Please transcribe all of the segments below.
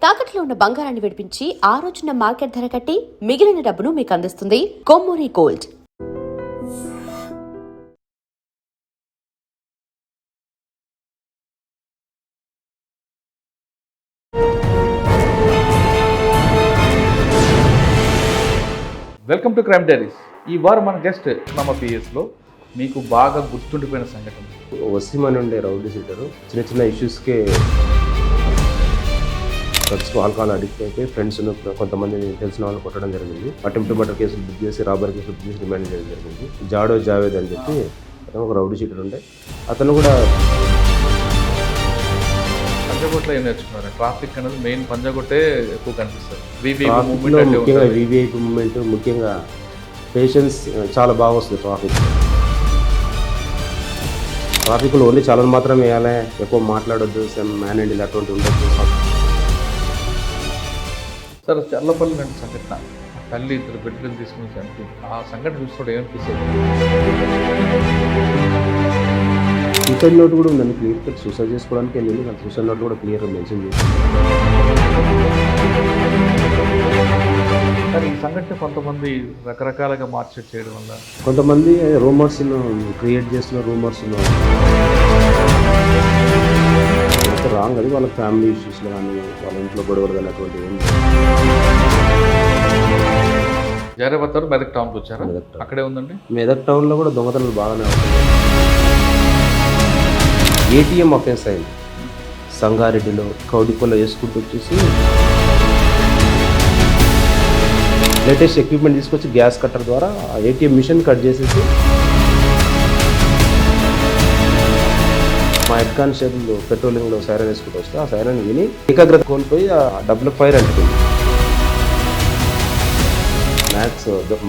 తాకట్లో ఉన్న బంగారాన్ని విడిపించి ఆ రోజున మార్కెట్ ధర కట్టి మిగిలిన డబ్బును మీకు అందిస్తుంది Kommuri gold. Welcome to crime diaries. ఈ వారం మన గెస్ట్ నమ్మ పిఎస్లో మీకు బాగా గుర్తుండిపోయిన సంఘటన. వసీం అని ఉండే రౌడీ షీటరు చిన్న చిన్న ఇష్యూస్కే డ్రగ్స్కు ఆల్కహాల్ అడిక్ట్ అయిపోయి ఫ్రెండ్స్ కొంతమంది తెలిసిన వాళ్ళు కొట్టడం జరిగింది. అటెంప్ట్ మర్డర్ కేసులు బుక్ చేసి రాబరీ కేసులు బుక్ చేసి రిమాండ్ చేయడం జరిగింది. జాడో జావేద్ అని చెప్పి ఒక రౌడీ షీటర్ ఉండే అతను కూడా పంజాగుట్టలో ఏం నేర్చుకున్నారు? ట్రాఫిక్ అనేది మెయిన్ పంజాగుట్టే ఎక్కువ కనిపిస్తుంది. ముఖ్యంగా వివిఐపి మూమెంట్, ముఖ్యంగా పేషెన్స్ చాలా బాగా వస్తుంది. ట్రాఫిక్లో ఓన్లీ చాలా మాత్రం వేయాలి, ఎక్కువ మాట్లాడొద్దు, మ్యాన్ హ్యాండిల్ అటువంటి ఉండొద్దు. సార్ చల్లపల్లి లాంటి సంఘటన, తల్లి ఇద్దరు బిడ్డలు తీసుకుని చనిపోయి ఆ సంఘటన చూసుకోవడం ఏమనిపిస్తుంది? సూసైడ్ నోట్ కూడా ఉందండి. క్లియర్ కట్ సూసైడ్ చేసుకోవడానికి వెళ్ళింది, కానీ సూసైడ్ నోట్ కూడా క్లియర్గా మెన్షన్ చేసింది. కానీ ఈ సంఘటన కొంతమంది రకరకాలుగా మార్కెట్ చేయడం వల్ల కొంతమంది రూమర్స్ క్రియేట్ చేస్తున్న రూమర్స్ రాంగ్. అది వాళ్ళ ఫ్యామిలీ ఇష్యూస్లో కానీ వాళ్ళ ఇంట్లో గొడవలు కానీ అటువంటి ఏం జారేపత్తారు. మెదక్ టౌన్కి వచ్చారా? అక్కడే ఉందండి. మెదక్ టౌన్లో కూడా దొంగతనాలు బాగానే అవుతుంది. ఏటీఎం అఫెన్స్ అయింది సంగారెడ్డిలో. కౌడిపల్లో వేసుకుంటూ వచ్చేసి లేటెస్ట్ ఎక్విప్మెంట్ తీసుకొచ్చి గ్యాస్ కట్టర్ ద్వారా ఏటీఎం మిషన్ కట్ చేసేసి మా హెడ్ కానిస్టేబుల్ పెట్రోలింగ్లో సైరన్ వేసుకుంటూ వస్తే ఆ సైరన్ విని ఏకాగ్రత కోల్పోయి ఆ డబ్బులకు ఫైర్ అంటుకుంది.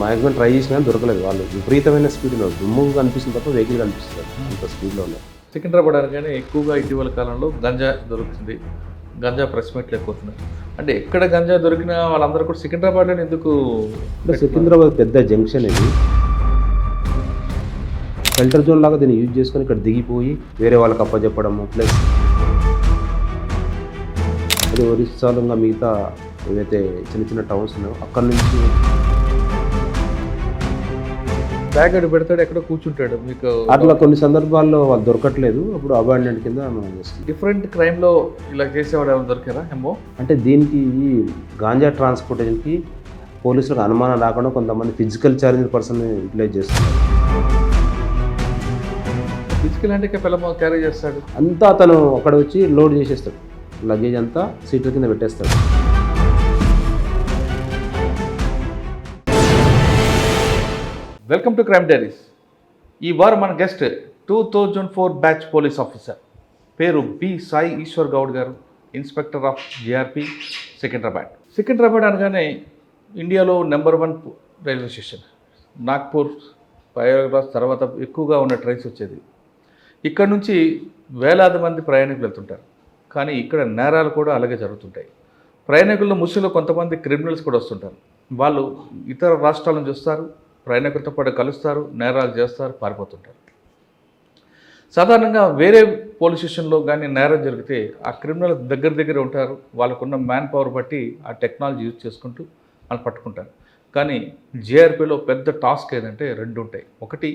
మ్యాక్సిమం ట్రై చేసినా దొరకలేదు. వాళ్ళు విపరీతమైన స్పీడ్లో దుమ్ము కనిపిస్తుంది తప్ప వెహికల్ కనిపిస్తుంది, అంత స్పీడ్లో ఉన్నారు. సికింద్రాబాద్ అనగానే ఎక్కువగా ఇటీవల కాలంలో గంజా దొరుకుతుంది, గంజా ప్రెస్ మీట్లు ఎక్కువ అవుతున్నాయి. అంటే ఎక్కడ గంజా దొరికినా వాళ్ళందరూ కూడా సికింద్రాబాద్లో ఎందుకు? సికింద్రాబాద్ పెద్ద జంక్షన్ ఇది, షెల్టర్ జోన్ లాగా దీన్ని యూజ్ చేసుకొని ఇక్కడ దిగిపోయి వేరే వాళ్ళకి అప్పచెప్పడము, ప్లస్ అది ఒరిస్సాలుగా మిగతా ఏవైతే చిన్న చిన్న టౌన్స్ ఉన్నాయో అక్కడ నుంచి బ్యాగ్ అడు పెడతాడు, ఎక్కడో కూర్చుంటాడు. మీకు అట్లా కొన్ని సందర్భాల్లో వాళ్ళు దొరకట్లేదు, అప్పుడు అబాండెంట్ కింద మనం చేస్తాం. డిఫరెంట్ క్రైమ్లో ఇలా చేసేవాడు ఏమైనా దొరికారా ఏమో? అంటే దీనికి ఈ గాంజా ట్రాన్స్పోర్టేషన్కి పోలీసులకు అనుమానం రాకుండా కొంతమంది ఫిజికల్ ఛాలెంజ్ పర్సన్ యూటిలైజ్ చేస్తున్నారు. ఫిజికల్ అంటే పిల్లమ క్యారీ చేస్తాడు అంతా, అతను అక్కడ వచ్చి లోడ్ చేసేస్తాడు, లగేజ్ అంతా సీట్ల కింద పెట్టేస్తాడు. Welcome to crime diaries. ఈ వారం మన గెస్ట్ 2004 బ్యాచ్ పోలీస్ ఆఫీసర్, పేరు బి సాయి ఈశ్వర్ గౌడ్ గారు, inspector of GRP Secunderabad. Secunderabad అనగానే ఇండియాలో number 1 railway station. Nagpur, Prayagraj తర్వాత ఎక్కువగా ఉన్న ట్రైన్స్ వచ్చేది. ఇక్కడ నుంచి వేలాది మంది ప్రయాణికులు వెళ్తుంటారు. కానీ ఇక్కడ నేరాలు కూడా అలాగే జరుగుతుంటాయి. ప్రయాణికుల ముసుగులో కొంతమంది క్రిమినల్స్ కూడా వస్తుంటారు. వాళ్ళు ఇతర రాష్ట్రాల నుంచి వస్తారు, ప్రయాణికులతో పాటు కలుస్తారు, నేరాలు చేస్తారు, పారిపోతుంటారు. సాధారణంగా వేరే పోలీస్ స్టేషన్లో కానీ నేరం జరిగితే ఆ క్రిమినల్ దగ్గర ఉంటారు. వాళ్ళకున్న మ్యాన్ పవర్ బట్టి ఆ టెక్నాలజీ యూజ్ చేసుకుంటూ వాళ్ళు పట్టుకుంటారు. కానీ జిఆర్పిలో పెద్ద టాస్క్ ఏంటంటే 2 ఉంటాయి. ఒకటి,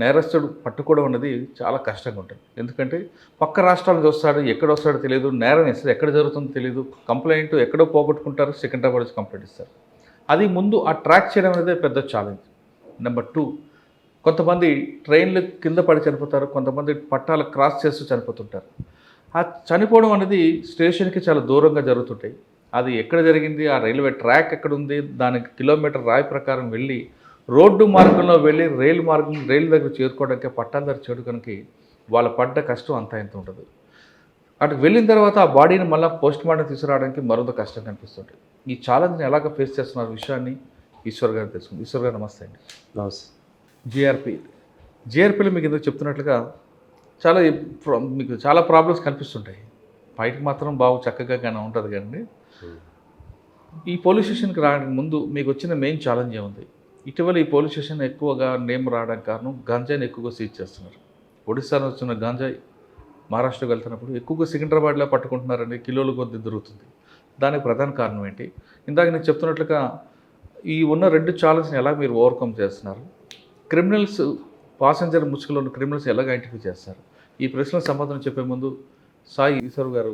నేరస్తుడు పట్టుకోవడం అనేది చాలా కష్టంగా ఉంటుంది. ఎందుకంటే పక్క రాష్ట్రాల నుంచి వస్తాడు, ఎక్కడ వస్తాడో తెలియదు, నేరం ఇస్తారు ఎక్కడ జరుగుతుందో తెలియదు, కంప్లైంట్ ఎక్కడో పోగొట్టుకుంటారు, సికింద్రాబాద్ వచ్చి కంప్లైంట్ ఇస్తారు. అది ముందు ఆ ట్రాక్ చేయడం అనేది పెద్ద ఛాలెంజ్. నెంబర్ 2, కొంతమంది ట్రైన్లు కింద పడి చనిపోతారు, కొంతమంది పట్టాలు క్రాస్ చేస్తూ చనిపోతుంటారు. ఆ చనిపోవడం అనేది స్టేషన్కి చాలా దూరంగా జరుగుతుంటాయి. అది ఎక్కడ జరిగింది, ఆ రైల్వే ట్రాక్ ఎక్కడ ఉంది, దానికి కిలోమీటర్ రాయి ప్రకారం వెళ్ళి రోడ్డు మార్గంలో వెళ్ళి రైలు దగ్గర చేరుకోవడానికి, పట్టాల దగ్గర చేరుకోవడానికి వాళ్ళ పడ్డ కష్టం అంతా ఎంత ఉంటుంది. అటు వెళ్ళిన తర్వాత ఆ బాడీని మళ్ళీ పోస్ట్ మార్టం తీసుకురావడానికి మరొక కష్టం కనిపిస్తుంది. ఈ ఛాలెంజ్ని ఎలాగ ఫేస్ చేస్తున్న విషయాన్ని ఈశ్వర్ గారు తెలుసుకుంది. ఈశ్వర్ గారు నమస్తే అండి. నమస్తే. జిఆర్పిలో మీకు ఎందుకు చెప్తున్నట్లుగా మీకు చాలా ప్రాబ్లమ్స్ కనిపిస్తుంటాయి. బయటకు మాత్రం బాగా చక్కగా కానీ ఉంటుంది. కానీ ఈ పోలీస్ స్టేషన్కి రావడానికి ముందు మీకు వచ్చిన మెయిన్ ఛాలెంజ్ ఏముంది? ఇటీవల ఈ పోలీస్ స్టేషన్ ఎక్కువగా నేమ్ రావడానికి కారణం గంజాయిని ఎక్కువగా సీజ్ చేస్తున్నారు. ఒడిస్సా నుంచి వచ్చిన గంజాయి మహారాష్ట్రకి వెళ్తున్నప్పుడు ఎక్కువగా సికింద్రాబాద్లో పట్టుకుంటున్నారని కిలోల కొద్ది దొరుకుతుంది. దానికి ప్రధాన కారణం ఏంటి? ఇందాక నేను చెప్తున్నట్లుగా ఈ ఉన్న 2 ఛాలెంజ్ని ఎలా మీరు ఓవర్కమ్ చేస్తున్నారు? క్రిమినల్స్ పాసెంజర్ ముసుగులో ఉన్న క్రిమినల్స్ ఎలాగ ఐడెంటిఫై చేస్తారు? ఈ ప్రశ్నలకు సమాధానం చెప్పే ముందు సాయి ఈశ్వర్ గారు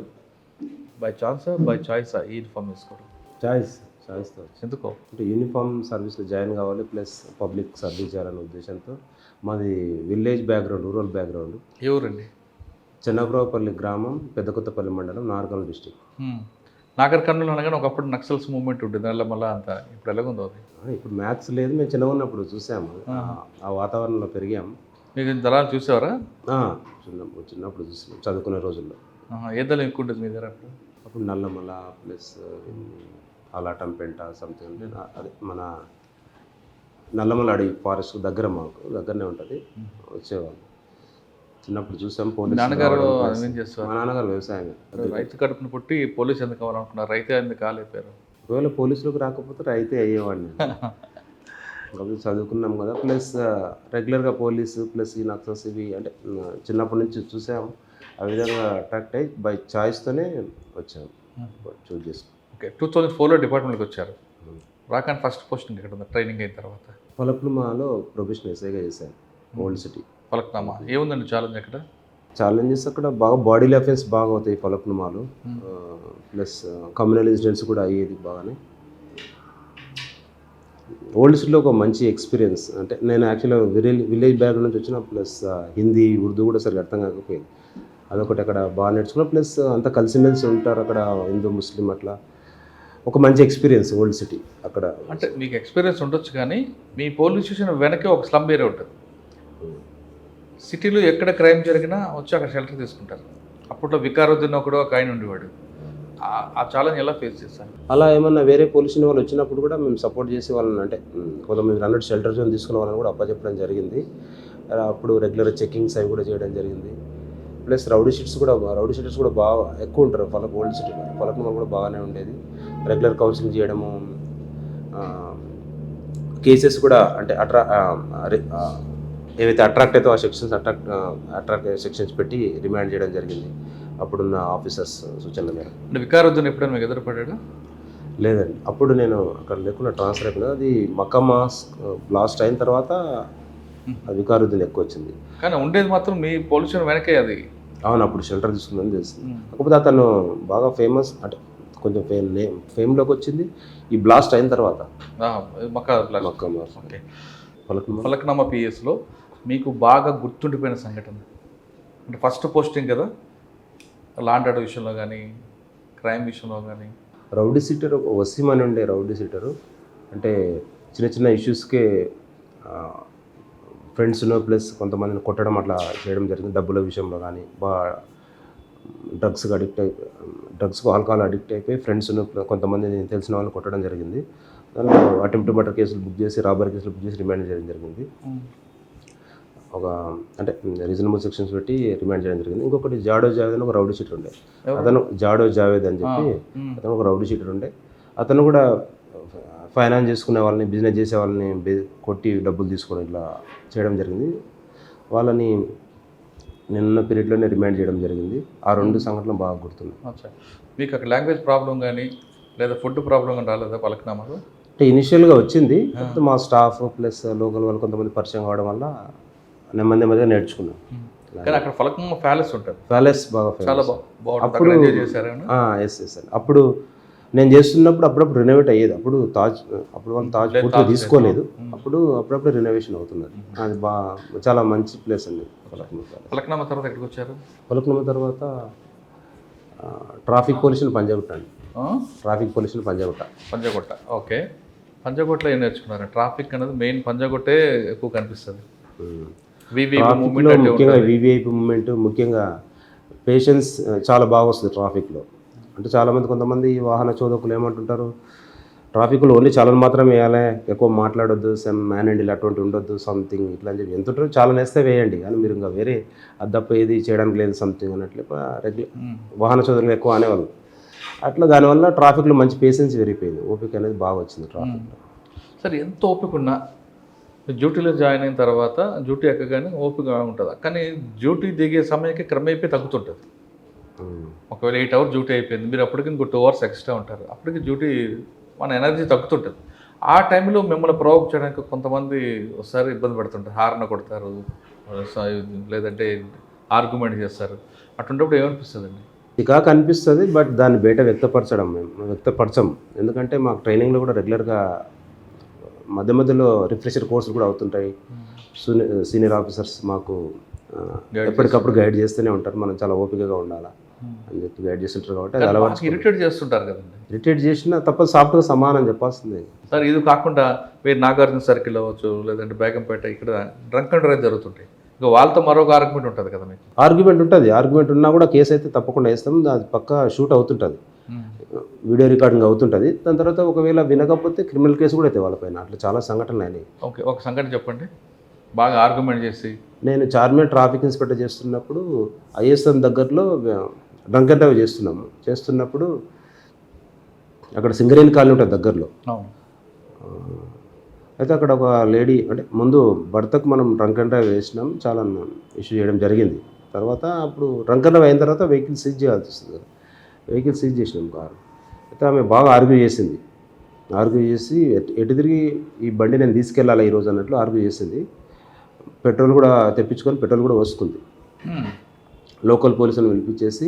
బై ఛాన్సా బై చాయిసా ఈ యూనిఫామ్ వేసుకోవడం? చాయిస్తో ఎందుకో? అంటే యూనిఫామ్ సర్వీస్లో జాయిన్ కావాలి ప్లస్ పబ్లిక్ సర్వీస్ చేయాలనే ఉద్దేశంతో. మాది విలేజ్ బ్యాక్గ్రౌండ్, రూరల్ బ్యాక్గ్రౌండ్. ఏ ఊరండి? చెన్నబ్రావుపల్లి గ్రామం, పెద్దకొత్తపల్లి మండలం, నార్కల్ డిస్టిక్. నాగర్ కర్నూలు అనగానే ఒకప్పుడు నక్సల్స్ మూవ్మెంట్ ఉంటుంది, దానిలో మళ్ళీ అంత ఇప్పుడు ఎలాగుందో అది? ఇప్పుడు మ్యాథ్స్ లేదు, మేము చిన్నగా ఉన్నప్పుడు చూసాము, ఆ వాతావరణంలో పెరిగాము. మీకు దళాలు చూసేవారా? చిన్నప్పుడు చూసాము, చదువుకునే రోజుల్లో. ఏ దళం ఎక్కువ ఉంటుంది మీ దగ్గర అప్పుడు? అప్పుడు నల్లమల ప్లస్ అలాటంపేంట సంథింగ్ అంటే అదే మన నల్లమల అడవి ఫారెస్ట్ దగ్గర, మాకు దగ్గరనే ఉంటుంది. వచ్చేవాళ్ళు చిన్నప్పుడు చూసాం. పోలీసు నాన్నగారు ఏం చేస్తారు? మా నాన్నగారు వ్యవసాయం. రైతు కడుపును పుట్టి పోలీసు ఎందుకు కావాలనుకున్నారు? రైతే ఎందుకు కాలేపారు? ఒకవేళ పోలీసులకు రాకపోతే రైతే అయ్యేవాడిని. కాబట్టి చదువుకున్నాం కదా, ప్లస్ రెగ్యులర్గా పోలీసు ప్లస్ ఈ నక్సల్స్ ఇవి అంటే చిన్నప్పటి నుంచి చూసాము. ఆ విధంగా అట్రాక్ట్ అయ్యి బై చాయిస్తోనే వచ్చాము, చూజ్ చేసుకున్నాం. ఓకే, 2004లో డిపార్ట్మెంట్కి వచ్చారు. రాకాన్ ఫస్ట్ పోస్టింగ్ ఎక్కడ ఉంది ట్రైనింగ్ అయిన తర్వాత? ఫలక్నుమాలో ప్రొఫెషనల్ ఎస్ఐగా చేశాను, ఓల్డ్ సిటీ. ఫలక్నామా ఏముందండి ఛాలెంజ్ అక్కడ? ఛాలెంజెస్ అక్కడ బాగా బాడీలో అఫెన్స్ బాగా అవుతాయి ఫలక్నుమాలో, ప్లస్ కమ్యూనల్ ఇన్సిడెంట్స్ కూడా అయ్యేది బాగానే. ఓల్డ్ సిటీలో ఒక మంచి ఎక్స్పీరియన్స్. అంటే నేను యాక్చువల్గా విలేజ్ బ్యాక్గ్రౌండ్ నుంచి వచ్చిన, ప్లస్ హిందీ ఉర్దూ కూడా సరిగ్గా అర్థం కాకపోయింది. అదొకటి అక్కడ బాగా నేర్చుకున్నాం. ప్లస్ అంతా కలిసిమెలిసి ఉంటారు అక్కడ, హిందూ ముస్లిం అట్లా. ఒక మంచి ఎక్స్పీరియన్స్ ఓల్డ్ సిటీ అక్కడ. అంటే మీకు ఎక్స్పీరియన్స్ ఉండొచ్చు, కానీ మీ పోలీస్ స్టేషన్ వెనకే ఒక స్లమ్ ఏరియా ఉంటుంది. సిటీలో ఎక్కడ క్రైమ్ జరిగినా వచ్చి అక్కడ షెల్టర్ తీసుకుంటారు. అప్పట్లో వికారుద్దీన్ ఒకడు ఒక ఆయన ఉండేవాడు. ఆ ఛాలెంజ్ ఎలా ఫేస్ చేస్తాను? అలా ఏమన్నా వేరే పోలీస్ వాళ్ళు వచ్చినప్పుడు కూడా మేము సపోర్ట్ చేసే వాళ్ళని, అంటే కొంతమంది 100 షెల్టర్ జోన్ తీసుకున్న వాళ్ళని కూడా అప్పచెప్పడం జరిగింది. అప్పుడు రెగ్యులర్ చెకింగ్స్ అవి కూడా చేయడం జరిగింది. ప్లస్ రౌడీ షీటర్స్ కూడా బాగా ఎక్కువ ఉంటారు ఓల్డ్ సిటీలో. ఫలక్నుమా కూడా బాగానే ఉండేది. రెగ్యులర్ కౌన్సిలింగ్ చేయడము, కేసెస్ కూడా అంటే ఏవైతే అట్రాక్ట్ అయితే ఆ సెక్షన్స్ అట్రాక్ట్ సెక్షన్స్ పెట్టి రిమాండ్ చేయడం జరిగింది అప్పుడున్న ఆఫీసర్స్ సూచనల మేర. అంటే వికారుద్దీన్ ఎప్పుడైనా మీకు ఎదురుపడ్డా? లేదండి, అప్పుడు నేను అక్కడ లేకుండా ట్రాన్స్ఫర్ అయిపోయింది. అది మక్కమ్మా బ్లాస్ట్ అయిన తర్వాత వికారుద్దీన్ ఎక్కువ వచ్చింది. కానీ ఉండేది మాత్రం మీ పోలీస్ స్టేషన్ వెనకే అది. అవును, అప్పుడు షెల్టర్ తీసుకుందని తెలుస్తుంది. కాకపోతే అతను బాగా ఫేమస్, అంటే కొంచెం ఫేమ్లోకి వచ్చింది ఈ బ్లాస్ట్ అయిన తర్వాత. మక్కమ్మా. ఓకే, ఫలక్నామా పిఎస్లో మీకు బాగా గుర్తుండిపోయిన సంఘటన? అంటే ఫస్ట్ పోస్టింగ్ కదా, లాండ్ ఆర్డర్ విషయంలో కానీ క్రైమ్ విషయంలో కానీ? రౌడీ షీటర్ వసీం అని ఉండే రౌడీ షీటరు. అంటే చిన్న చిన్న ఇష్యూస్కే ఫ్రెండ్స్ను ప్లస్ కొంతమందిని కొట్టడం అట్లా చేయడం జరిగింది. డబ్బుల విషయంలో కానీ డ్రగ్స్కు ఆల్కహాల్ అడిక్ట్ అయిపోయి ఫ్రెండ్స్ను కొంతమందిని తెలిసిన వాళ్ళని కొట్టడం జరిగింది. దాంట్లో అటెంప్ట్ మర్డర్ కేసులు బుక్ చేసి, రాబరీ కేసులు బుక్ చేసి రిమాండ్ చేయడం జరిగింది. ఒక అంటే రీజనబుల్ సెక్షన్స్ పెట్టి రిమాండ్ చేయడం జరిగింది. ఇంకొకటి జాడో జావేద్ అని ఒక రౌడీ షీటర్ ఉండే. అతను జాడో జావేద్ అని చెప్పి అతను ఒక రౌడీ షీటర్ ఉండే. అతను కూడా ఫైనాన్స్ చేసుకునే వాళ్ళని, బిజినెస్ చేసే వాళ్ళని కొట్టి డబ్బులు తీసుకొని ఇట్లా చేయడం జరిగింది. వాళ్ళని నిన్న పీరియడ్లోనే రిమాండ్ చేయడం జరిగింది. ఆ 2 సంఘటనలు బాగా గుర్తున్నాయి. మీకు అక్కడ లాంగ్వేజ్ ప్రాబ్లం కానీ లేదా ఫుడ్ ప్రాబ్లం కానీ రాలేదా ఫలక్నామాలో? అంటే ఇనిషియల్గా వచ్చింది, మా స్టాఫ్ ప్లస్ లోకల్ వాళ్ళు కొంతమంది పరిచయం కావడం వల్ల నెమ్మదిగా నేర్చుకున్నాం. కానీ అక్కడ ఫలక్నామా ప్యాలెస్ ఉంటుంది. ప్యాలెస్ బాగా చాలా అప్పుడు ఎస్ అప్పుడు నేను చేస్తున్నప్పుడు అప్పుడప్పుడు రినోవేట్ అయ్యేది. అప్పుడు వాళ్ళు తాజ్ పూర్తిగా తీసుకోలేదు. అప్పుడప్పుడు రినోవేషన్ అవుతున్నది. అది చాలా మంచి ప్లేస్ అండి ఫలక్నామా. తర్వాత ఎక్కడికి వచ్చారు? ఫలక్నామా తర్వాత ట్రాఫిక్ పోలీసుని పంజాగుట్ట అండి. పంజాగుట్ట. ఓకే, పంజాగుట్టలో ఏం నేర్చుకున్నారు? ట్రాఫిక్ అనేది మెయిన్ పంజాగుట్టే ఎక్కువ కనిపిస్తుంది. ముఖ్యంగా వివిఐపి మూమెంట్, ముఖ్యంగా పేషెన్స్ చాలా బాగా వస్తుంది ట్రాఫిక్లో. అంటే చాలామంది కొంతమంది వాహన చోదకులు ఏమంటుంటారు, ట్రాఫిక్లో ఓన్లీ చాలను మాత్రం వేయాలి, ఎక్కువ మాట్లాడొద్దు, మ్యాన్ హ్యాండిల్ అటువంటి ఉండొద్దు సంథింగ్ ఇట్లా అని చెప్పి ఎంత ఉంటారు. చాలా వేస్తే వేయండి, కానీ మీరు ఇంకా వేరే అద్దప్ప ఏది చేయడానికి లేదు సంథింగ్ అన్నట్లు రెగ్యులర్ వాహన చోదకులు ఎక్కువ అనేవాళ్ళు. అట్లా దానివల్ల ట్రాఫిక్లో మంచి పేషెన్స్ పెరిగిపోయింది. ఓపిక అనేది బాగా వచ్చింది ట్రాఫిక్లో. సరే, ఎంత ఓపిక ఉన్నా డ్యూటీలో జాయిన్ అయిన తర్వాత డ్యూటీ ఎక్కగానే ఓపిక ఉంటుందా? కానీ డ్యూటీ దిగే సమయానికి క్రమేపీ తగ్గుతుంటుంది. ఒకవేళ 8 అవర్స్ డ్యూటీ అయిపోయింది, మీరు అప్పటికి ఇంకో 2 అవర్స్ ఎక్స్ట్రా ఉంటారు, అప్పటికి డ్యూటీ మన ఎనర్జీ తగ్గుతుంటుంది. ఆ టైంలో మిమ్మల్ని ప్రొవోక్ చేయడానికి కొంతమంది ఒకసారి ఇబ్బంది పడుతుంటారు, హార్న్ కొడతారు, లేదంటే ఆర్గ్యుమెంట్ చేస్తారు. అటువంటిప్పుడు ఏమనిపిస్తుందండి? చికాకు అనిపిస్తుంది, బట్ దాన్ని బయట మేము వ్యక్తపరచం. ఎందుకంటే మాకు ట్రైనింగ్లో కూడా రెగ్యులర్గా మధ్య మధ్యలో రిఫ్రెషర్ కోర్సులు కూడా అవుతుంటాయి. సీనియర్ ఆఫీసర్స్ మాకు ఎప్పటికప్పుడు గైడ్ చేస్తూనే ఉంటారు. మనం చాలా ఓపికగా ఉండాలా అని చెప్పి గైడ్ చేస్తుంటారు. కాబట్టి అది అలవాటు. ఇరిటేట్ చేస్తుంటారు కదండి. ఇరిటేట్ చేసినా తప్ప సాఫ్ట్గా సమానం చెప్పాల్సింది. సార్ ఇది కాకుండా మీరు నాగార్జున సర్కిల్ అవ్వచ్చు, లేదంటే బేగంపేట, ఇక్కడ డ్రంక్ అండ్ డ్రైవ్ జరుగుతుంటాయి. ఇక వాళ్ళతో మరొక ఆర్గ్యుమెంట్ ఉంటుంది కదా మీకు? ఆర్గ్యుమెంట్ ఉంటుంది. ఆర్గ్యుమెంట్ ఉన్నా కూడా కేసు అయితే తప్పకుండా వేస్తాం. అది పక్క షూట్ అవుతుంటుంది, వీడియో రికార్డింగ్ అవుతుంటుంది. దాని తర్వాత ఒకవేళ వినకపోతే క్రిమినల్ కేసు కూడా అయితే వాళ్ళపైన. అట్లా చాలా సంఘటనలు అయినాయి. ఓకే, ఒక సంఘటన చెప్పండి. బాగా ఆర్గ్యుమెంట్ చేసి నేను చార్మినార్ ట్రాఫిక్ ఇన్స్పెక్టర్ చేస్తున్నప్పుడు ఐఎస్ఎం దగ్గరలో డ్రంక్ అండ్ డ్రైవ్ చేస్తున్నప్పుడు అక్కడ సింగరేణి కాలనీ ఉంటుంది దగ్గరలో. అయితే అక్కడ ఒక లేడీ, అంటే ముందు భర్తకు మనం డ్రంక్ అండ్ డ్రైవ్ వేసినాం, చాలా ఇష్యూ చేయడం జరిగింది. తర్వాత అప్పుడు డ్రంక్ అండ్ డ్రైవ్ అయిన తర్వాత వెహికల్ సీజ్ చేయాల్సి వస్తుంది కదా, వెహికల్ సీజ్ చేసినాం కారు. అయితే ఆమె బాగా ఆర్గ్యూ చేసింది. ఆర్గ్యూ చేసి ఎటు తిరిగి ఈ బండి నేను తీసుకెళ్ళాలి ఈరోజు అన్నట్లు ఆర్గ్యూ చేసింది. పెట్రోల్ కూడా తెప్పించుకొని పెట్రోల్ కూడా వస్తుంది. లోకల్ పోలీసులను పిలిపించేసి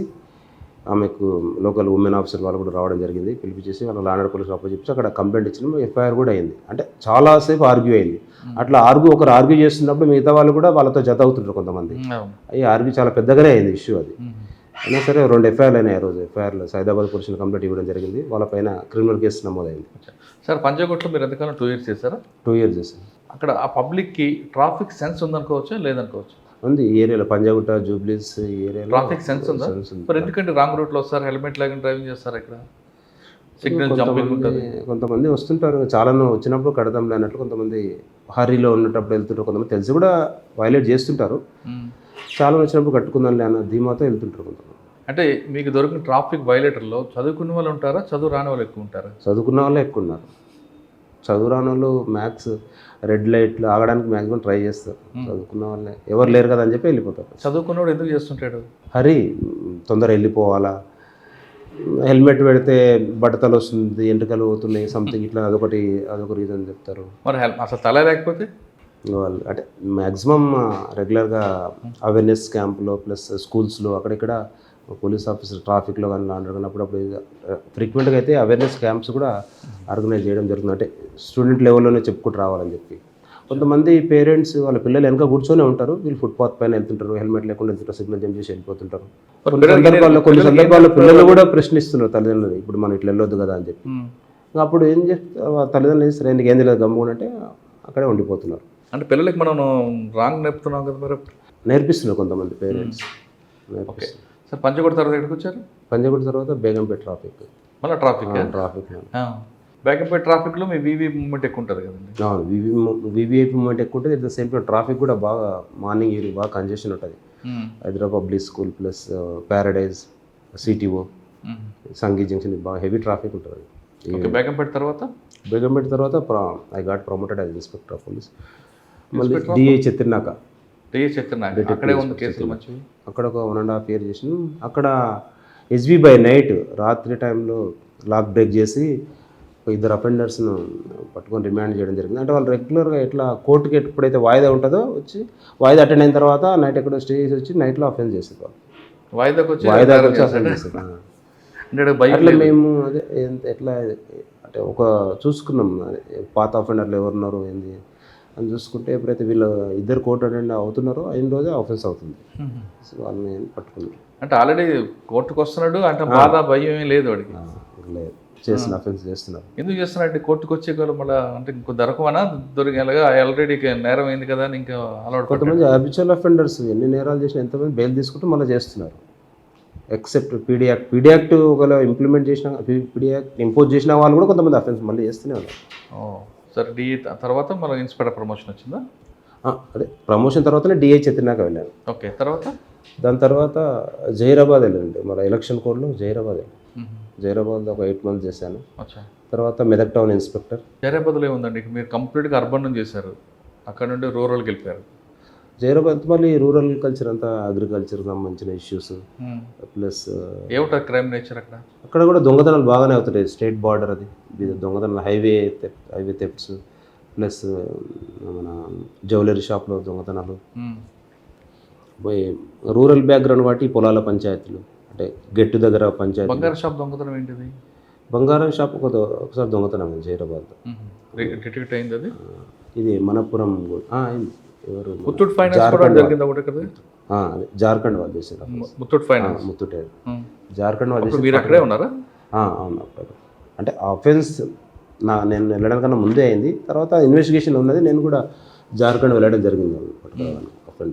ఆమెకు లోకల్ ఉమెన్ ఆఫీసర్ వాళ్ళు కూడా రావడం జరిగింది. పిలిపించేసి వాళ్ళ లాండర్ పోలీసులు అప్పచెప్పి అక్కడ కంప్లైంట్ ఇచ్చినాం. ఎఫ్ఐఆర్ కూడా అయింది. అంటే చాలాసేపు ఆర్గ్యూ అయింది. అట్లా ఒకరు ఆర్గ్యూ చేస్తున్నప్పుడు మిగతా వాళ్ళు కూడా వాళ్ళతో జత అవుతుంటారు కొంతమంది. అవి ఆర్గ్యూ చాలా పెద్దగానే అయింది ఇష్యూ అది. అయినా సరే 2 ఎఫ్ఐఆర్లు అయినాయి. ఆ రోజు ఎఫ్ఐఆర్లో సైదాబాద్ పోలీసులు కంప్లైంట్ ఇవ్వడం జరిగింది. వాళ్ళపైన క్రిమినల్ కేసు నమోదైంది. సార్ పంజాగుట్లో మీరు ఎంతకాలం 2 ఇయర్స్ చేశారా? 2 ఇయర్స్ చేశాను. అక్కడ ఆ పబ్లిక్కి ట్రాఫిక్ సెన్స్ ఉందనుకోవచ్చా లేదనుకోవచ్చు? ఉంది. ఈ ఏరియాలో పంజాగుట్ట, జూబ్లీస్ ఈ ఏరియాలో ట్రాఫిక్ సెన్స్ ఉందా? మరి ఎందుకంటే రాంగ్ రూట్లో వస్తారు, హెల్మెట్ లేకుండా డ్రైవింగ్ చేస్తారు. ఇక్కడ సిగ్నల్ జంపింగ్ ఉంటుంది. కొంతమంది వస్తుంటారు, చాలా వచ్చినప్పుడు కడతాంలే అన్నట్లు. కొంతమంది హర్రీలో ఉన్నప్పుడు వెళ్తుంటారు. కొంతమంది తెలిసి కూడా వైలేట్ చేస్తుంటారు. చాలా వచ్చినప్పుడు కట్టుకుందాంలే అన్న ధీమాతో వెళ్తుంటారు కొంతమంది. అంటే మీకు దొరికిన ట్రాఫిక్ వైలేటర్లో చదువుకున్న వాళ్ళు ఉంటారా, చదువు రాని వాళ్ళు ఎక్కువ ఉంటారా? చదువుకున్న వాళ్ళే ఎక్కువ ఉన్నారు. చదువు రాని వాళ్ళు మ్యాక్స్ రెడ్ లైట్లు ఆగడానికి మ్యాక్సిమం ట్రై చేస్తారు. చదువుకున్న వాళ్ళే ఎవరు లేరు కదా అని చెప్పి వెళ్ళిపోతారు. చదువుకున్నవాడు ఎందుకు చేస్తుంటాడు? హరి తొందర వెళ్ళిపోవాలా, హెల్మెట్ పెడితే బట్టతలు వస్తుంది, ఎంట్రుకలు పోతున్నాయి, సంథింగ్ ఇట్లా అదొక రీజన్ చెప్తారు. మరి అసలు తల లేకపోతే వాళ్ళు అంటే మ్యాక్సిమం రెగ్యులర్గా అవేర్నెస్ క్యాంపులో ప్లస్ స్కూల్స్లో అక్కడిక్కడ పోలీస్ ఆఫీసర్ ట్రాఫిక్లో కానీ అన్నప్పుడు ఫ్రీక్వెంట్గా అయితే అవేర్నెస్ క్యాంప్స్ కూడా ఆర్గనైజ్ చేయడం జరుగుతుంది. అంటే స్టూడెంట్ లెవెల్లోనే చెప్పుకుంటూ రావాలని చెప్పి. కొంతమంది పేరెంట్స్ వాళ్ళ పిల్లలు వెనక కూర్చొనే ఉంటారు, వీళ్ళు ఫుట్పాత్ పైన వెళ్తుంటారు, హెల్మెట్ లేకుండా వెళ్తుంటారు, సిగ్నల్ జంప్ చేసి వెళ్ళిపోతుంటారు. కొన్ని సందర్భాల్లో పిల్లలు కూడా ప్రశ్నిస్తున్నారు తల్లిదండ్రులు, ఇప్పుడు మనం ఇట్లా వెళ్ళొద్దు కదా అని చెప్పి. అప్పుడు ఏం చేస్తారు తల్లిదండ్రులు, సరే నీకు ఏం తెలియదు గమ్మున అంటే అక్కడే ఉండిపోతున్నారు. అంటే పిల్లలకి మనం రాంగ్ నేర్పుతున్నాం కదా మరి? నేర్పిస్తున్నారు కొంతమంది పేరెంట్స్. సార్ పంజాగుట్ట తర్వాత ఎక్కడికి వచ్చారు? పంజాగుట్ట తర్వాత బేగంపేట ట్రాఫిక్. మళ్ళీ ట్రాఫిక్ బేగంపేట ట్రాఫిక్లో మీ వీవీ మూవ్మెంట్ ఎక్కువ ఉంటుంది కదండి? వీవీఐపీ మూవ్మెంట్ ఎక్కువ ఉంటుంది. At the same time traffic కూడా బాగా మార్నింగ్ ఈవినింగ్ బాగా కంజెషన్ ఉంటుంది. Hyderabad public school plus Paradise, CTO, sangeet junction బాగా హెవీ ట్రాఫిక్ ఉంటుంది. బేగంపేట తర్వాత I got promoted as inspector of police. మళ్ళీ డిఐ చెత్తినాక అక్కడే ఉంది కేసులు మంచివి. అక్కడ ఒక 1.5 years చేసినాం. అక్కడ ఎస్బీ బై నైట్ రాత్రి టైంలో లాక్ బ్రేక్ చేసి 2 అఫెండర్స్ను పట్టుకొని రిమాండ్ చేయడం జరిగింది. అంటే వాళ్ళు రెగ్యులర్గా ఎట్లా కోర్టుకి ఎప్పుడైతే వాయిదా ఉంటుందో వచ్చి వాయిదా అటెండ్ అయిన తర్వాత నైట్ ఎక్కడో స్టే చేసి వచ్చి నైట్లో అఫెన్స్ చేసేది వాళ్ళు. వాయిదాకి వచ్చి అఫెన్స్ చేసేది. అట్లా మేము అదే ఎట్లా అంటే ఒక చూసుకున్నాం పాత అఫెండర్లు ఎవరున్నారు ఏంది అని చూసుకుంటే ఎప్పుడైతే వీళ్ళు 2 కోర్టు అటెండ్ అవుతున్నారో అయిన రోజే ఆఫెన్స్ అవుతుంది. సో వాళ్ళని పట్టుకున్నారు. అంటే ఆల్రెడీ కోర్టుకు వస్తున్నాడు అంటే బాధ భయం ఏమీ లేదు వాడికి? లేదు, చేసిన అఫెన్స్ చేస్తున్నారు. ఎందుకు చేస్తున్నాడు? కోర్టుకు వచ్చే మళ్ళీ అంటే ఇంకో దొరకవనా దొరికేలాగా ఆల్రెడీ నేరం అయింది కదా అని ఇంకా అలవాటు. కొంతమంది హ్యాబిచువల్ అఫెండర్స్ ఎన్ని నేరాలు చేసినా ఎంతమంది బెయిల్ తీసుకుంటూ మళ్ళీ చేస్తున్నారు. ఎక్సెప్ట్ పీడీ యాక్ట్ ఒకవేళ ఇంప్లిమెంట్ చేసిన పీడీ యాక్ట్ ఇంపోజ్ చేసిన వాళ్ళు కూడా కొంతమంది అఫెన్స్ మళ్ళీ చేస్తూనే ఉన్నారు. సరే, డిఏ తర్వాత మళ్ళీ ఇన్స్పెక్టర్ ప్రమోషన్ వచ్చిందా? అదే ప్రమోషన్ తర్వాతనే డిఐ చెత్తినాక వెళ్ళాను. ఓకే, తర్వాత దాని తర్వాత జైరాబాద్ వెళ్ళండి, మన ఎలక్షన్ కోడ్లో జైరాబాద్ జైరాబాద్లో ఒక 8 months చేశాను. తర్వాత మెదక్ టౌన్ ఇన్స్పెక్టర్. జైరాబాద్లో ఏముందండి? మీరు కంప్లీట్గా అర్బన్ నుంచి చేశారు, అక్కడ నుండి రూరల్కి వెళ్ళిపోయారు. జైరాబాద్ మళ్ళీ రూరల్ కల్చర్ అంతా అగ్రికల్చర్కి సంబంధించిన ఇష్యూస్ ప్లస్ ఏమిటా క్రైమ్ నేచర్ అక్కడ? అక్కడ కూడా దొంగతనాలు బాగానే అవుతుంటాయి. స్టేట్ బార్డర్ అది దొంగతనాలు, హైవే థెఫ్ట్స్ ప్లస్ మన జ్యువెలరీ షాప్లో దొంగతనాలు, రూరల్ బ్యాక్గ్రౌండ్ వాటి పొలాల పంచాయతీలు అంటే గెట్టు దగ్గర పంచాయతీ. బంగారు షాప్ దొంగతనం ఏంటిది? బంగారం షాప్ ఒకసారి దొంగతనం జైరాబాద్లో డిటెక్ట్ అయింది అది. ఇది మనపురం అయింది. ఎవరు ముత్తూట్ ఫైనాన్స్ కూడా జరిగింది ఒకటి కదా? అదే జార్ఖండ్ వాళ్ళు చేశారు. ముత్తూట్ ఫైనాన్స్, ముత్తూట్ జార్ఖండ్ వాళ్ళు చేశారు. మీరు అక్కడే ఉన్నారా? అవును, అప్పుడు అంటే ఆఫెన్స్ నేను వెళ్ళడానికన్నా ముందే అయింది. తర్వాత ఇన్వెస్టిగేషన్ ఉన్నది, నేను కూడా జార్ఖండ్ వెళ్ళడం జరిగింది.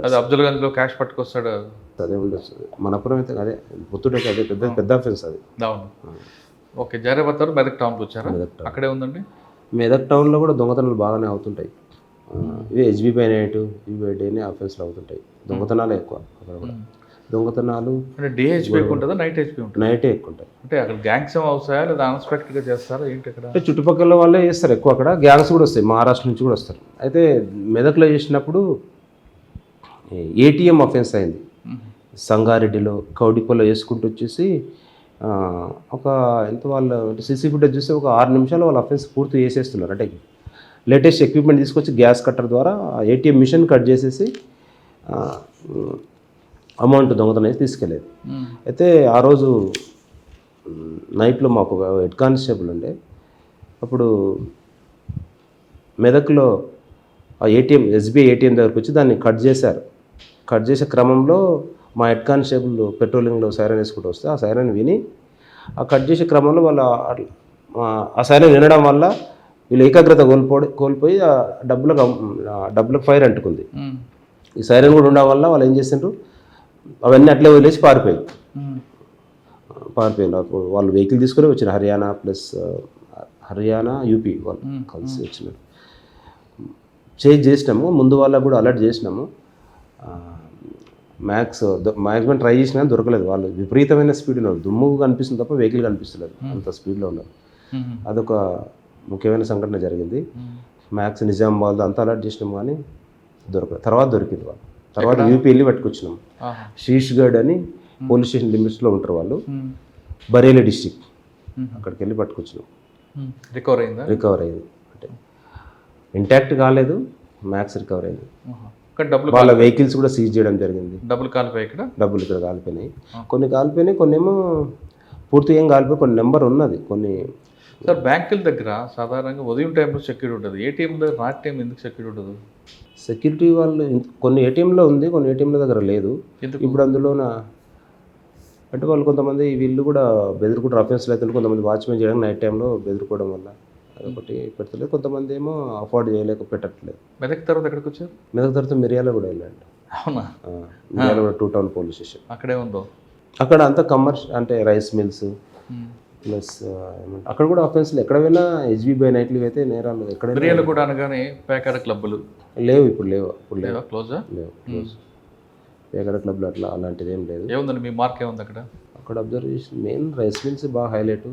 అది అఫ్జల్గంజ్లో క్యాష్ పట్టుకొస్తాడు, అదే ఉండొచ్చు. మనపురం అయితే అదే, ముత్తూట్ అయితే అదే పెద్ద ఆఫెన్స్ అది. అవును. ఓకే, జైరాబాద్ తర్వాత మెదక్ టౌన్కి వచ్చారా? అక్కడే ఉందండి. మెదక్ టౌన్లో కూడా దొంగతనాలు బాగానే అవుతుంటాయి. ఇవి హెచ్బీ బై నైట్, బై డేనే ఆఫెన్స్లు అవుతుంటాయి. దొంగతనాలే ఎక్కువ అక్కడ కూడా. దొంగతనాలు అంటే డే హెచ్పీ ఉంటుందా, నైట్ హెచ్పీ ఉంటుంది? నైటే ఎక్కువ ఉంటాయి. అంటే అక్కడ గ్యాంగ్స్ ఏమో అవుతాయా లేదా అన్ఎక్స్పెక్టెడ్గా చేస్తారా ఏంటి అక్కడ? అంటే చుట్టుపక్కల వాళ్ళే చేస్తారు ఎక్కువ. అక్కడ గ్యాంగ్స్ కూడా వస్తాయి, మహారాష్ట్ర నుంచి కూడా వస్తారు. అయితే మెదక్లో చేసినప్పుడు ఏటీఎం అఫెన్స్ అయింది. సంగారెడ్డిలో కౌడిపల్లో వేసుకుంటూ వచ్చేసి ఒక ఎంత వాళ్ళు సీసీ ఫుటేజ్ చూస్తే ఒక 6 నిమిషాలు వాళ్ళ అఫెన్స్ పూర్తి చేసేస్తున్నారు. అంటే లేటెస్ట్ ఎక్విప్మెంట్ తీసుకొచ్చి గ్యాస్ కట్టర్ ద్వారా ఏటీఎం మిషన్ కట్ చేసేసి అమౌంట్ దొంగతనం వేసి తీసుకెళ్ళేది. అయితే ఆ రోజు నైట్లో మాకు ఒక హెడ్ కానిస్టేబుల్ ఉండే. అప్పుడు మెదక్లో ఆ ఏటీఎం, ఎస్బీఐ ఏటీఎం దగ్గరకు వచ్చి దాన్ని కట్ చేశారు. కట్ చేసే క్రమంలో మా హెడ్ కానిస్టేబుల్ పెట్రోలింగ్లో సైరన్ వేసుకుంటూ వస్తే ఆ సైరన్ విని ఆ కట్ చేసే క్రమంలో వాళ్ళు ఆ సైరన్ వినడం వల్ల వీళ్ళు ఏకాగ్రత కోల్పోయి ఆ డబ్బులకు ఫైర్ అంటుకుంది. ఈ సైరన్ కూడా ఉండడం వల్ల వాళ్ళు ఏం చేసిండ్రు, అవన్నీ అట్లే వదిలేసి పారిపోయారు. వాళ్ళు వెహికల్ తీసుకొని వచ్చిన హర్యానా యూపీ వాళ్ళు కలిసి వచ్చినారు. చేసినాము, ముందు వాళ్ళకు కూడా అలర్ట్ చేసినాము. మ్యాక్సిమం ట్రై చేసినా దొరకలేదు. వాళ్ళు విపరీతమైన స్పీడ్ ఉన్నారు, దుమ్ము కనిపిస్తుంది తప్ప వెహికల్ కనిపిస్తలేదు, అంత స్పీడ్లో ఉన్నారు. అదొక ముఖ్యమైన సంఘటన జరిగింది. మ్యాక్స్ నిజామాబాద్ అంతా అలర్ట్ చేసినాము కానీ తర్వాత దొరికింది వాళ్ళు. తర్వాత యూపీ వెళ్ళి పట్టుకొచ్చినాము. శీష్గఢ్ అని పోలీస్ స్టేషన్ లిమిట్స్లో ఉంటారు వాళ్ళు, బరేలీ డిస్టిక్. అక్కడికి వెళ్ళి పట్టుకొచ్చినాం. రికవర్ అయింది అంటే ఇంటాక్ట్ కాలేదు, మ్యాక్స్ రికవర్ అయింది. వాళ్ళ వెహికల్స్ కూడా సీజ్ చేయడం జరిగింది. డబ్బులు ఇక్కడ కాలిపోయినాయి, కొన్ని కాలిపోయినాయి, కొన్ని ఏమో పూర్తిగా ఏం కాలిపోయి, కొన్ని నెంబర్ ఉన్నది. కొన్ని సార్ బ్యాంకుల దగ్గర సాధారణంగా ఉదయం టైంలో సెక్యూరిటీ ఉంటుంది, ఏటీఎం దగ్గర నాట్ టైం ఎందుకు సెక్యూరిటీ ఉండదు? సెక్యూరిటీ వాళ్ళు కొన్ని ఏటీఎంలో ఉంది, కొన్ని ఏటీఎంల దగ్గర లేదు. ఇప్పుడు అందులోన అంటే వాళ్ళు కొంతమంది వీళ్ళు కూడా బెదిరికుంటారు. అఫెన్స్లో అయితే కొంతమంది వాచ్మెన్ చేయడానికి నైట్ టైంలో బెదిరికోవడం వల్ల అదొకటి పెట్టలేదు. కొంతమంది ఏమో అఫోర్డ్ చేయలేక పెట్టట్లేదు. మెదక్ తర్వాత ఎక్కడికి వచ్చారు? మెదక్ తర్వాత మిర్యాల కూడా వెళ్ళండి. అవునా? మిర్యాల కూడా 2 టౌన్ పోలీస్ స్టేషన్. అక్కడే ఉందో? అక్కడ అంతా కమర్షియల్ అంటే రైస్ మిల్స్ ప్లస్ అక్కడ కూడా అఫెన్స్లు ఎక్కడ పోయినా హెచ్బీ బై నైట్లు అయితే నేరాలు ఎక్కడ. మిర్యాల కూడా అనగానే పేకాడ క్లబ్బులు లేవు, ఇప్పుడు లేవు. క్లోజ్ పేకాడ క్లబ్లు అట్లా అలాంటిది ఏం లేదు. ఏముందండి మీ మార్క్ ఏముంది అక్కడ? అక్కడ అబ్జర్వేషన్ మెయిన్ రైస్ మిల్స్ బాగా హైలైట్.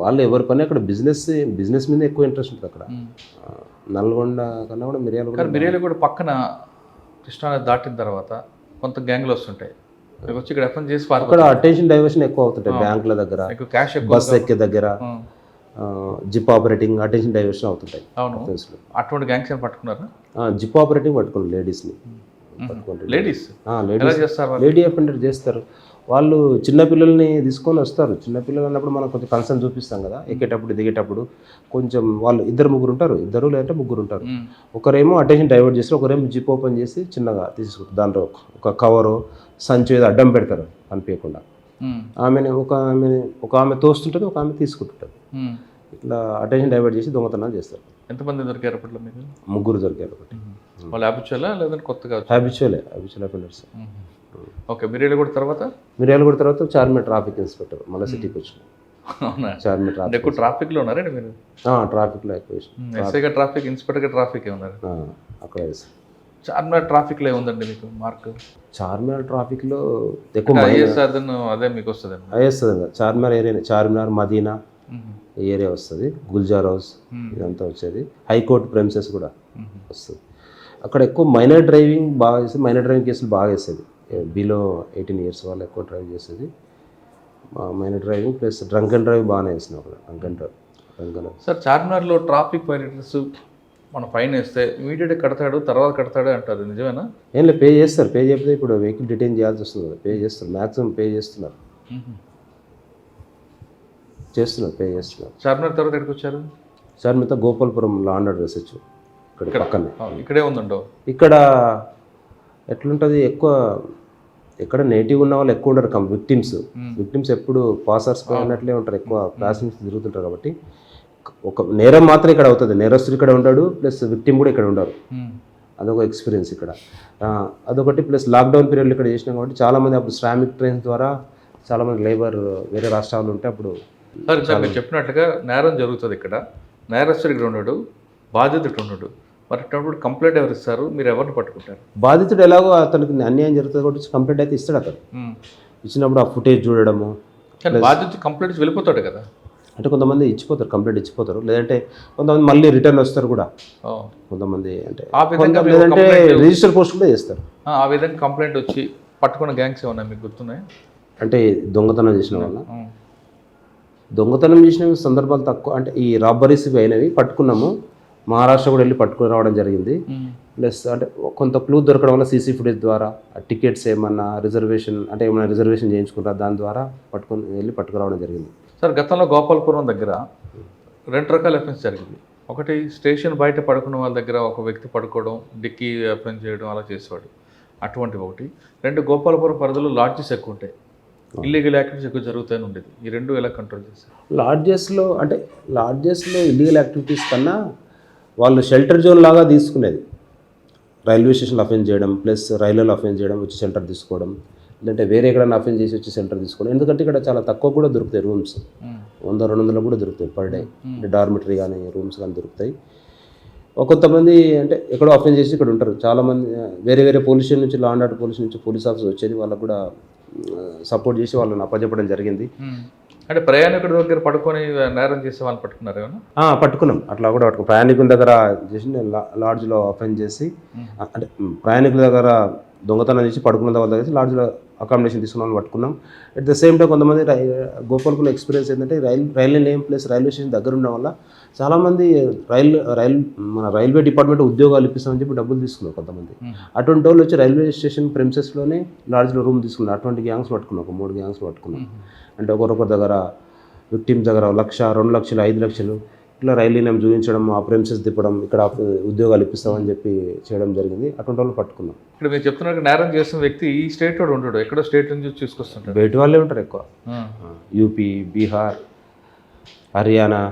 వాళ్ళు ఎవరి పని అక్కడ బిజినెస్ మీద ఎక్కువ ఇంట్రెస్ట్ ఉంటుంది అక్కడ. నల్గొండ కన్నా కూడా మిర్యాల కూడా పక్కన కృష్ణానది దాటిన తర్వాత కొంత గ్యాంగ్లు వస్తుంటాయి, వచ్చి ఇక్కడ ఎఫ్ఎన్ చేసి అక్కడ అటెన్షన్ డైవర్షన్ ఎక్కువ అవుతుంటాయి. బ్యాంకుల దగ్గర, క్యాష్ బస్ ఎక్కే దగ్గర, జిప్ ఆపరేటింగ్, అటెన్షన్ డైవర్షన్ అవుతుంటాయి. అవును, అటువంటి గ్యాంగ్స్ ఏం పట్టుకున్నారా? జిప్ ఆపరేటింగ్ పట్టుకున్నారు లేడీస్ని. లేడీ అఫెండర్ చేస్తారు వాళ్ళు. చిన్నపిల్లల్ని తీసుకొని వస్తారు. చిన్నపిల్లలు అన్నప్పుడు మనం కొంచెం కన్సర్న్ చూపిస్తాం కదా, ఎక్కేటప్పుడు దిగేటప్పుడు. కొంచెం వాళ్ళు 2-3 ఉంటారు, 2 లేదంటే 3 ఉంటారు. ఒకరేమో అటెన్షన్ డైవర్ట్ చేస్తారు, ఒకరేమో జిప్ ఓపెన్ చేసి చిన్నగా తీసుకుంటారు. దాంట్లో ఒక కవరు సంచి ఏదో అడ్డం పెడతారు కనిపించకుండా. ఒక ఆమె తోస్తుంటుంది, ఒక ఆమె తీసుకుంటుంటుంది. ఇట్లా అటెన్షన్ డైవర్ట్ చేసి దొంగతనాలు చేస్తారు. ఎంతమంది దొరికారు అప్పట్లో మీకు? 3 దొరికారు. ఒకటి వాళ్ళు హ్యాబిచువలా లేదంటే కొత్తగా? Habitual offenders. ఓకే, మిర్యాల కూడా తర్వాత చార్మినార్ ట్రాఫిక్ ఇన్స్పెక్టర్ మళ్ళీ సిటీకి వచ్చినాం. చార్మినార్ ట్రాఫిక్ ఎక్కువ ట్రాఫిక్లో ఉన్నారండి మీరు? ట్రాఫిక్లో ఎక్కువ. ఎస్ఐగా ట్రాఫిక్, ఇన్స్పెక్టర్గా ట్రాఫిక్ ఉన్నారు అక్కడ. చార్మినార్ ట్రాఫిక్లో ఏముందండి మీకు మార్క్? చార్మినార్ ట్రాఫిక్లో ఎక్కువ అదే మీకు వస్తుంది. వస్తుంది చార్మినార్ ఏరియా, చార్మినార్, మదీనా ఏరియా వస్తుంది, గుల్జార్ హౌస్ ఇదంతా వచ్చేది. హైకోర్టు ప్రెమిసెస్ కూడా వస్తుంది. అక్కడ ఎక్కువ మైనర్ డ్రైవింగ్ బాగా చేసేది, మైనర్ డ్రైవింగ్ కేసులు బాగా వేసేది. బిలో 18 years వాళ్ళు ఎక్కువ డ్రైవ్ చేసేది. Minor driving plus drunk and drive బాగానే వేసినాం అక్కడ. డ్రంక్ అండ్ సార్ చార్మినార్లో ట్రాఫిక్ వైలేటర్స్ మన ఫైన్ వేస్తే ఇమీడియట్గా కడతాడు, తర్వాత కడతాడు అంటారు, నిజమేనా? ఏం లేదు, పే చేస్తారు. పే చేయకపోతే ఇప్పుడు వెహికల్ డిటైన్ చేయాల్సి వస్తుంది కదా, పే చేస్తారు. మ్యాక్సిమం పే చేస్తున్నారు. పే చేస్తున్నారు. చార్మినార్ తర్వాత ఎక్కడికి వచ్చారు? సార్ మిగతా Gopalapuram law and order research ఇక్కడ పక్కనే. ఇక్కడే ఉందండో. ఇక్కడ ఎట్లుంటుంది, ఎక్కడ నేటివ్ ఉన్న వాళ్ళు ఎక్కువ ఉండరు. విక్టిమ్స్ ఎప్పుడు పాసర్స్ అన్నట్లే ఉంటారు, ఎక్కువ ప్యాసింజర్స్ తిరుగుతుంటారు. కాబట్టి ఒక నేరం మాత్రం ఇక్కడ అవుతుంది, నేరస్తుడు ఇక్కడ ఉంటాడు, ప్లస్ విక్టిమ్ కూడా ఇక్కడ ఉండరు. అదొక ఎక్స్పీరియన్స్ ఇక్కడ. అదొకటి ప్లస్ లాక్డౌన్ పీరియడ్లో ఇక్కడ చేసినాం కాబట్టి చాలామంది అప్పుడు శ్రామిక్ ట్రైన్స్ ద్వారా చాలామంది లేబర్ వేరే రాష్ట్రాలు ఉంటే అప్పుడు. సార్ మీరు చెప్పినట్టుగా నేరం జరుగుతుంది ఇక్కడ, నేరస్తుడు ఇక్కడ ఉన్నాడు, బాధితుడు ఉన్నాడు. మరి అప్పుడు కంప్లైంట్ ఎవరు ఇస్తారు, మీరు ఎవరిని పట్టుకుంటారు? బాధితుడు ఎలాగో అతనికి అన్యాయం జరుగుతుంది కాబట్టి కంప్లైంట్ అయితే ఇస్తాడు. అతను ఇచ్చినప్పుడు ఆ ఫుటేజ్ చూడడము. కానీ బాధితుడు కంప్లైంట్ వెళ్ళిపోతాడు కదా. అంటే కొంతమంది ఇచ్చిపోతారు, కంప్లైంట్ ఇచ్చిపోతారు. లేదంటే కొంతమంది మళ్ళీ రిటర్న్ వస్తారు కూడా. కొంతమంది అంటే లేదంటే రిజిస్టర్ పోస్ట్ కూడా చేస్తారు. ఆ విధంగా కంప్లైంట్ వచ్చి పట్టుకున్న గ్యాంగ్స్ ఏమన్నా మీకు గుర్తున్నాయి? అంటే దొంగతనం చేసిన వల్ల దొంగతనం చేసిన సందర్భాలు తక్కువ. అంటే ఈ రాబరీస్ అయినవి పట్టుకున్నాము. మహారాష్ట్ర కూడా వెళ్ళి పట్టుకుని రావడం జరిగింది. ప్లస్ అంటే కొంత క్లూ దొరకడం వల్ల సీసీ ఫుటేజ్ ద్వారా టికెట్స్ ఏమన్నా రిజర్వేషన్ చేయించుకుంటారా, దాని ద్వారా పట్టుకురావడం జరిగింది. సార్ గతంలో గోపాలపురం దగ్గర 2 రకాల ఎఫెన్స్ జరిగింది. ఒకటి స్టేషన్ బయట పడుకున్న వాళ్ళ దగ్గర ఒక వ్యక్తి పడుకోవడం, డిక్కీ ఎఫెన్స్ చేయడం అలా చేసేవాడు, అటువంటి ఒకటి. 2 గోపాలపురం పరిధిలో లాడ్జెస్ ఎక్కువ ఉంటాయి, ఇల్లీగల్ యాక్టివిటీస్ ఎక్కువ జరుగుతూనే ఉండేది. ఈ 2 ఎలా కంట్రోల్ చేస్తారు? లాడ్జెస్లో ఇల్లీగల్ యాక్టివిటీస్ కన్నా వాళ్ళు షెల్టర్ జోన్ లాగా తీసుకునేది. రైల్వే స్టేషన్లో అఫెన్స్ చేయడం, ప్లస్ రైల్వేలో అఫెన్స్ చేయడం, వచ్చి సెంటర్ తీసుకోవడం, లేదంటే వేరే ఎక్కడైనా అఫెన్స్ చేసి వచ్చి సెంటర్ తీసుకోవడం. ఎందుకంటే ఇక్కడ చాలా తక్కువ కూడా దొరుకుతాయి రూమ్స్, 100-200 కూడా దొరుకుతాయి పర్ డే. అంటే డార్మిటరీ కానీ రూమ్స్ కానీ దొరుకుతాయి. కొంతమంది అంటే ఎక్కడో అఫెన్స్ చేసి ఇక్కడ ఉంటారు. చాలామంది వేరే పోలీస్ స్టేషన్ నుంచి, లా అండ్ ఆర్డర్ పోలీస్ నుంచి పోలీస్ ఆఫీసర్ వచ్చేది, వాళ్ళకు కూడా సపోర్ట్ చేసి వాళ్ళని అప్పచెప్పడం జరిగింది. అంటే ప్రయాణికుడి దగ్గర పడుకొని నేరం చేసే వాళ్ళని పట్టుకున్నారు ఏమన్నా? పట్టుకున్నాం. అట్లా కూడా ప్రయాణికుల దగ్గర చేసి లాడ్జ్లో అఫెన్స్ చేసి, అంటే ప్రయాణికుల దగ్గర దొంగతనం చేసి పడుకున్న వాళ్ళ దగ్గర లాడ్జ్లో అకామిడేషన్ తీసుకున్న వాళ్ళు పట్టుకున్నాం. అట్ ద సేమ్ టైం కొంతమంది గోపాలపురం ఎక్స్పీరియన్స్ ఏంటంటే railway name plus railway station దగ్గర ఉండడం వల్ల చాలామంది మన రైల్వే డిపార్ట్మెంట్ ఉద్యోగాలు ఇప్పిస్తామని చెప్పి డబ్బులు తీసుకున్నారు కొంతమంది. అటువంటి వాళ్ళు వచ్చి రైల్వే స్టేషన్ ప్రెమిసెస్లోనే లాడ్జ్లో రూమ్ తీసుకున్నారు. అటువంటి గ్యాంగ్స్ పట్టుకున్నాం, ఒక 3 గ్యాంగ్స్ పట్టుకున్నాం. అంటే ఒకరొకరి దగ్గర విక్టిమ్స్ దగ్గర 1 లక్ష, 2 లక్షలు, 5 లక్షలు ఇట్లా రైల్వే నేమ్ చూపించడం, ఆ ప్రెమిసెస్ తిప్పడం, ఇక్కడ ఉద్యోగాలు ఇప్పిస్తామని చెప్పి చేయడం జరిగింది. అటువంటి వాళ్ళు పట్టుకున్నాం. ఇక్కడ మీరు చెప్తున్నారు నేరం చేసిన వ్యక్తి ఈ స్టేట్ వాడు ఉంటాడు, ఎక్కడో స్టేట్ నుంచి చూసుకొస్తుంటాడు. బయట వాళ్ళే ఉంటారు ఎక్కువ, యూపీ, బీహార్, హర్యానా.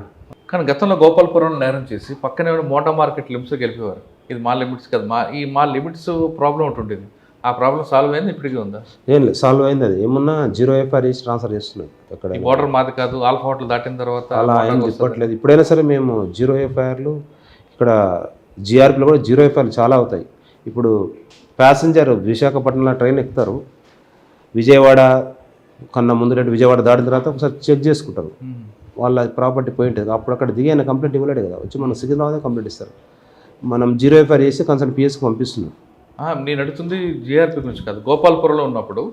కానీ గతంలో గోపాలపురం నేరం చేసి పక్కనే మోటార్ మార్కెట్ లిమిట్స్కి వెళ్ళిపోయారు. ఇది మా లిమిట్స్ కదా, మా లిమిట్స్ ప్రాబ్లం ఉంటుండేది. ఆ ప్రాబ్లం సాల్వ్ అయింది, ఇప్పటికీ ఉందా? ఏం లేదు, సాల్వ్ అయింది. అది ఏమన్నా 0 FIR వేసి ట్రాన్స్ఫర్ చేస్తున్నాం. ఎక్కడ బోర్డర్ మాది కాదు, ఆల్ఫా హోటల్ దాటిన తర్వాత అలా ఏం చెప్పట్లేదు. ఇప్పుడైనా సరే మేము 0 FIRలు ఇక్కడ GRPలో కూడా 0 FIRలు చాలా అవుతాయి. ఇప్పుడు ప్యాసింజర్ విశాఖపట్నంలో ట్రైన్ ఎక్కుతారు, విజయవాడ కన్నా ముందు విజయవాడ దాటిన తర్వాత ఒకసారి చెక్ చేసుకుంటారు వాళ్ళ ప్రాపర్టీ పోయి ఉంటుంది. అప్పుడు అక్కడ దిగి ఆయన కంప్లైంట్ ఇవ్వలేడు కదా, వచ్చి మనం సికింద్రాబాద్ కంప్లైంట్ ఇస్తారు. మనం 0 FIR చేసి కన్సల్ట్ PSకి పంపిస్తున్నాం. నేను అడుగుతుంది GRP గురించి కాదు. గోపాలపురంలో ఉన్నప్పుడు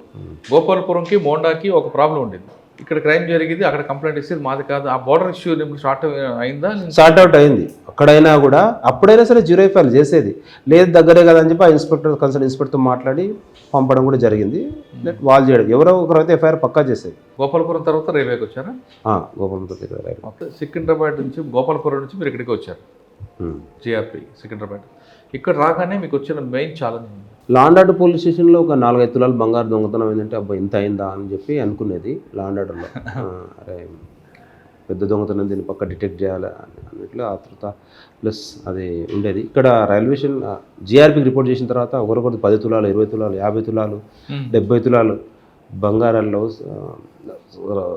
గోపాలపురంకి మోండాకి ఒక ప్రాబ్లం ఉండేది. ఇక్కడ క్రైమ్ జరిగింది, అక్కడ కంప్లైంట్ ఇస్తే మాది కాదు. ఆ బోర్డర్ ఇష్యూ స్టార్ట్ అయిందా? సార్ట్ అవుట్ అయింది. అక్కడైనా కూడా అప్పుడైనా సరే 0 FIR చేసేది లేదు, దగ్గరే కదా అని చెప్పి ఆ కన్సల్ట్ ఇన్స్పెక్టర్తో మాట్లాడి పంపడం కూడా జరిగింది. వాళ్ళు చేయడం, ఎవరో ఒకరైతే FIR పక్కా చేసేది. గోపాలపురం తర్వాత రైల్వేకి వచ్చారా? గోపాలపురం రైల్వే. సికింద్రాబాద్ నుంచి, గోపాలపురం నుంచి మీరు ఇక్కడికి వచ్చారు, GRP సికింద్రాబాద్. ఇక్కడ రాగానే మీకు వచ్చిన main challenge law and order police స్టేషన్లో ఒక 4-5 తులాలు బంగారు దొంగతనం ఏంటంటే అబ్బా ఇంత అయిందా అని చెప్పి అనుకునేది. లా అండ్ ఆర్డర్లో అరే పెద్ద దొంగతనం, దీన్ని పక్క డిటెక్ట్ చేయాలి అన్నట్లు ఆతృత ప్లస్ అది ఉండేది. ఇక్కడ రైల్వే స్టేషన్ GRPకి రిపోర్ట్ చేసిన తర్వాత ఒకరొకరు 10 తులాలు, 20 తులాలు, 50 తులాలు, 70 తులాలు బంగారాల్లో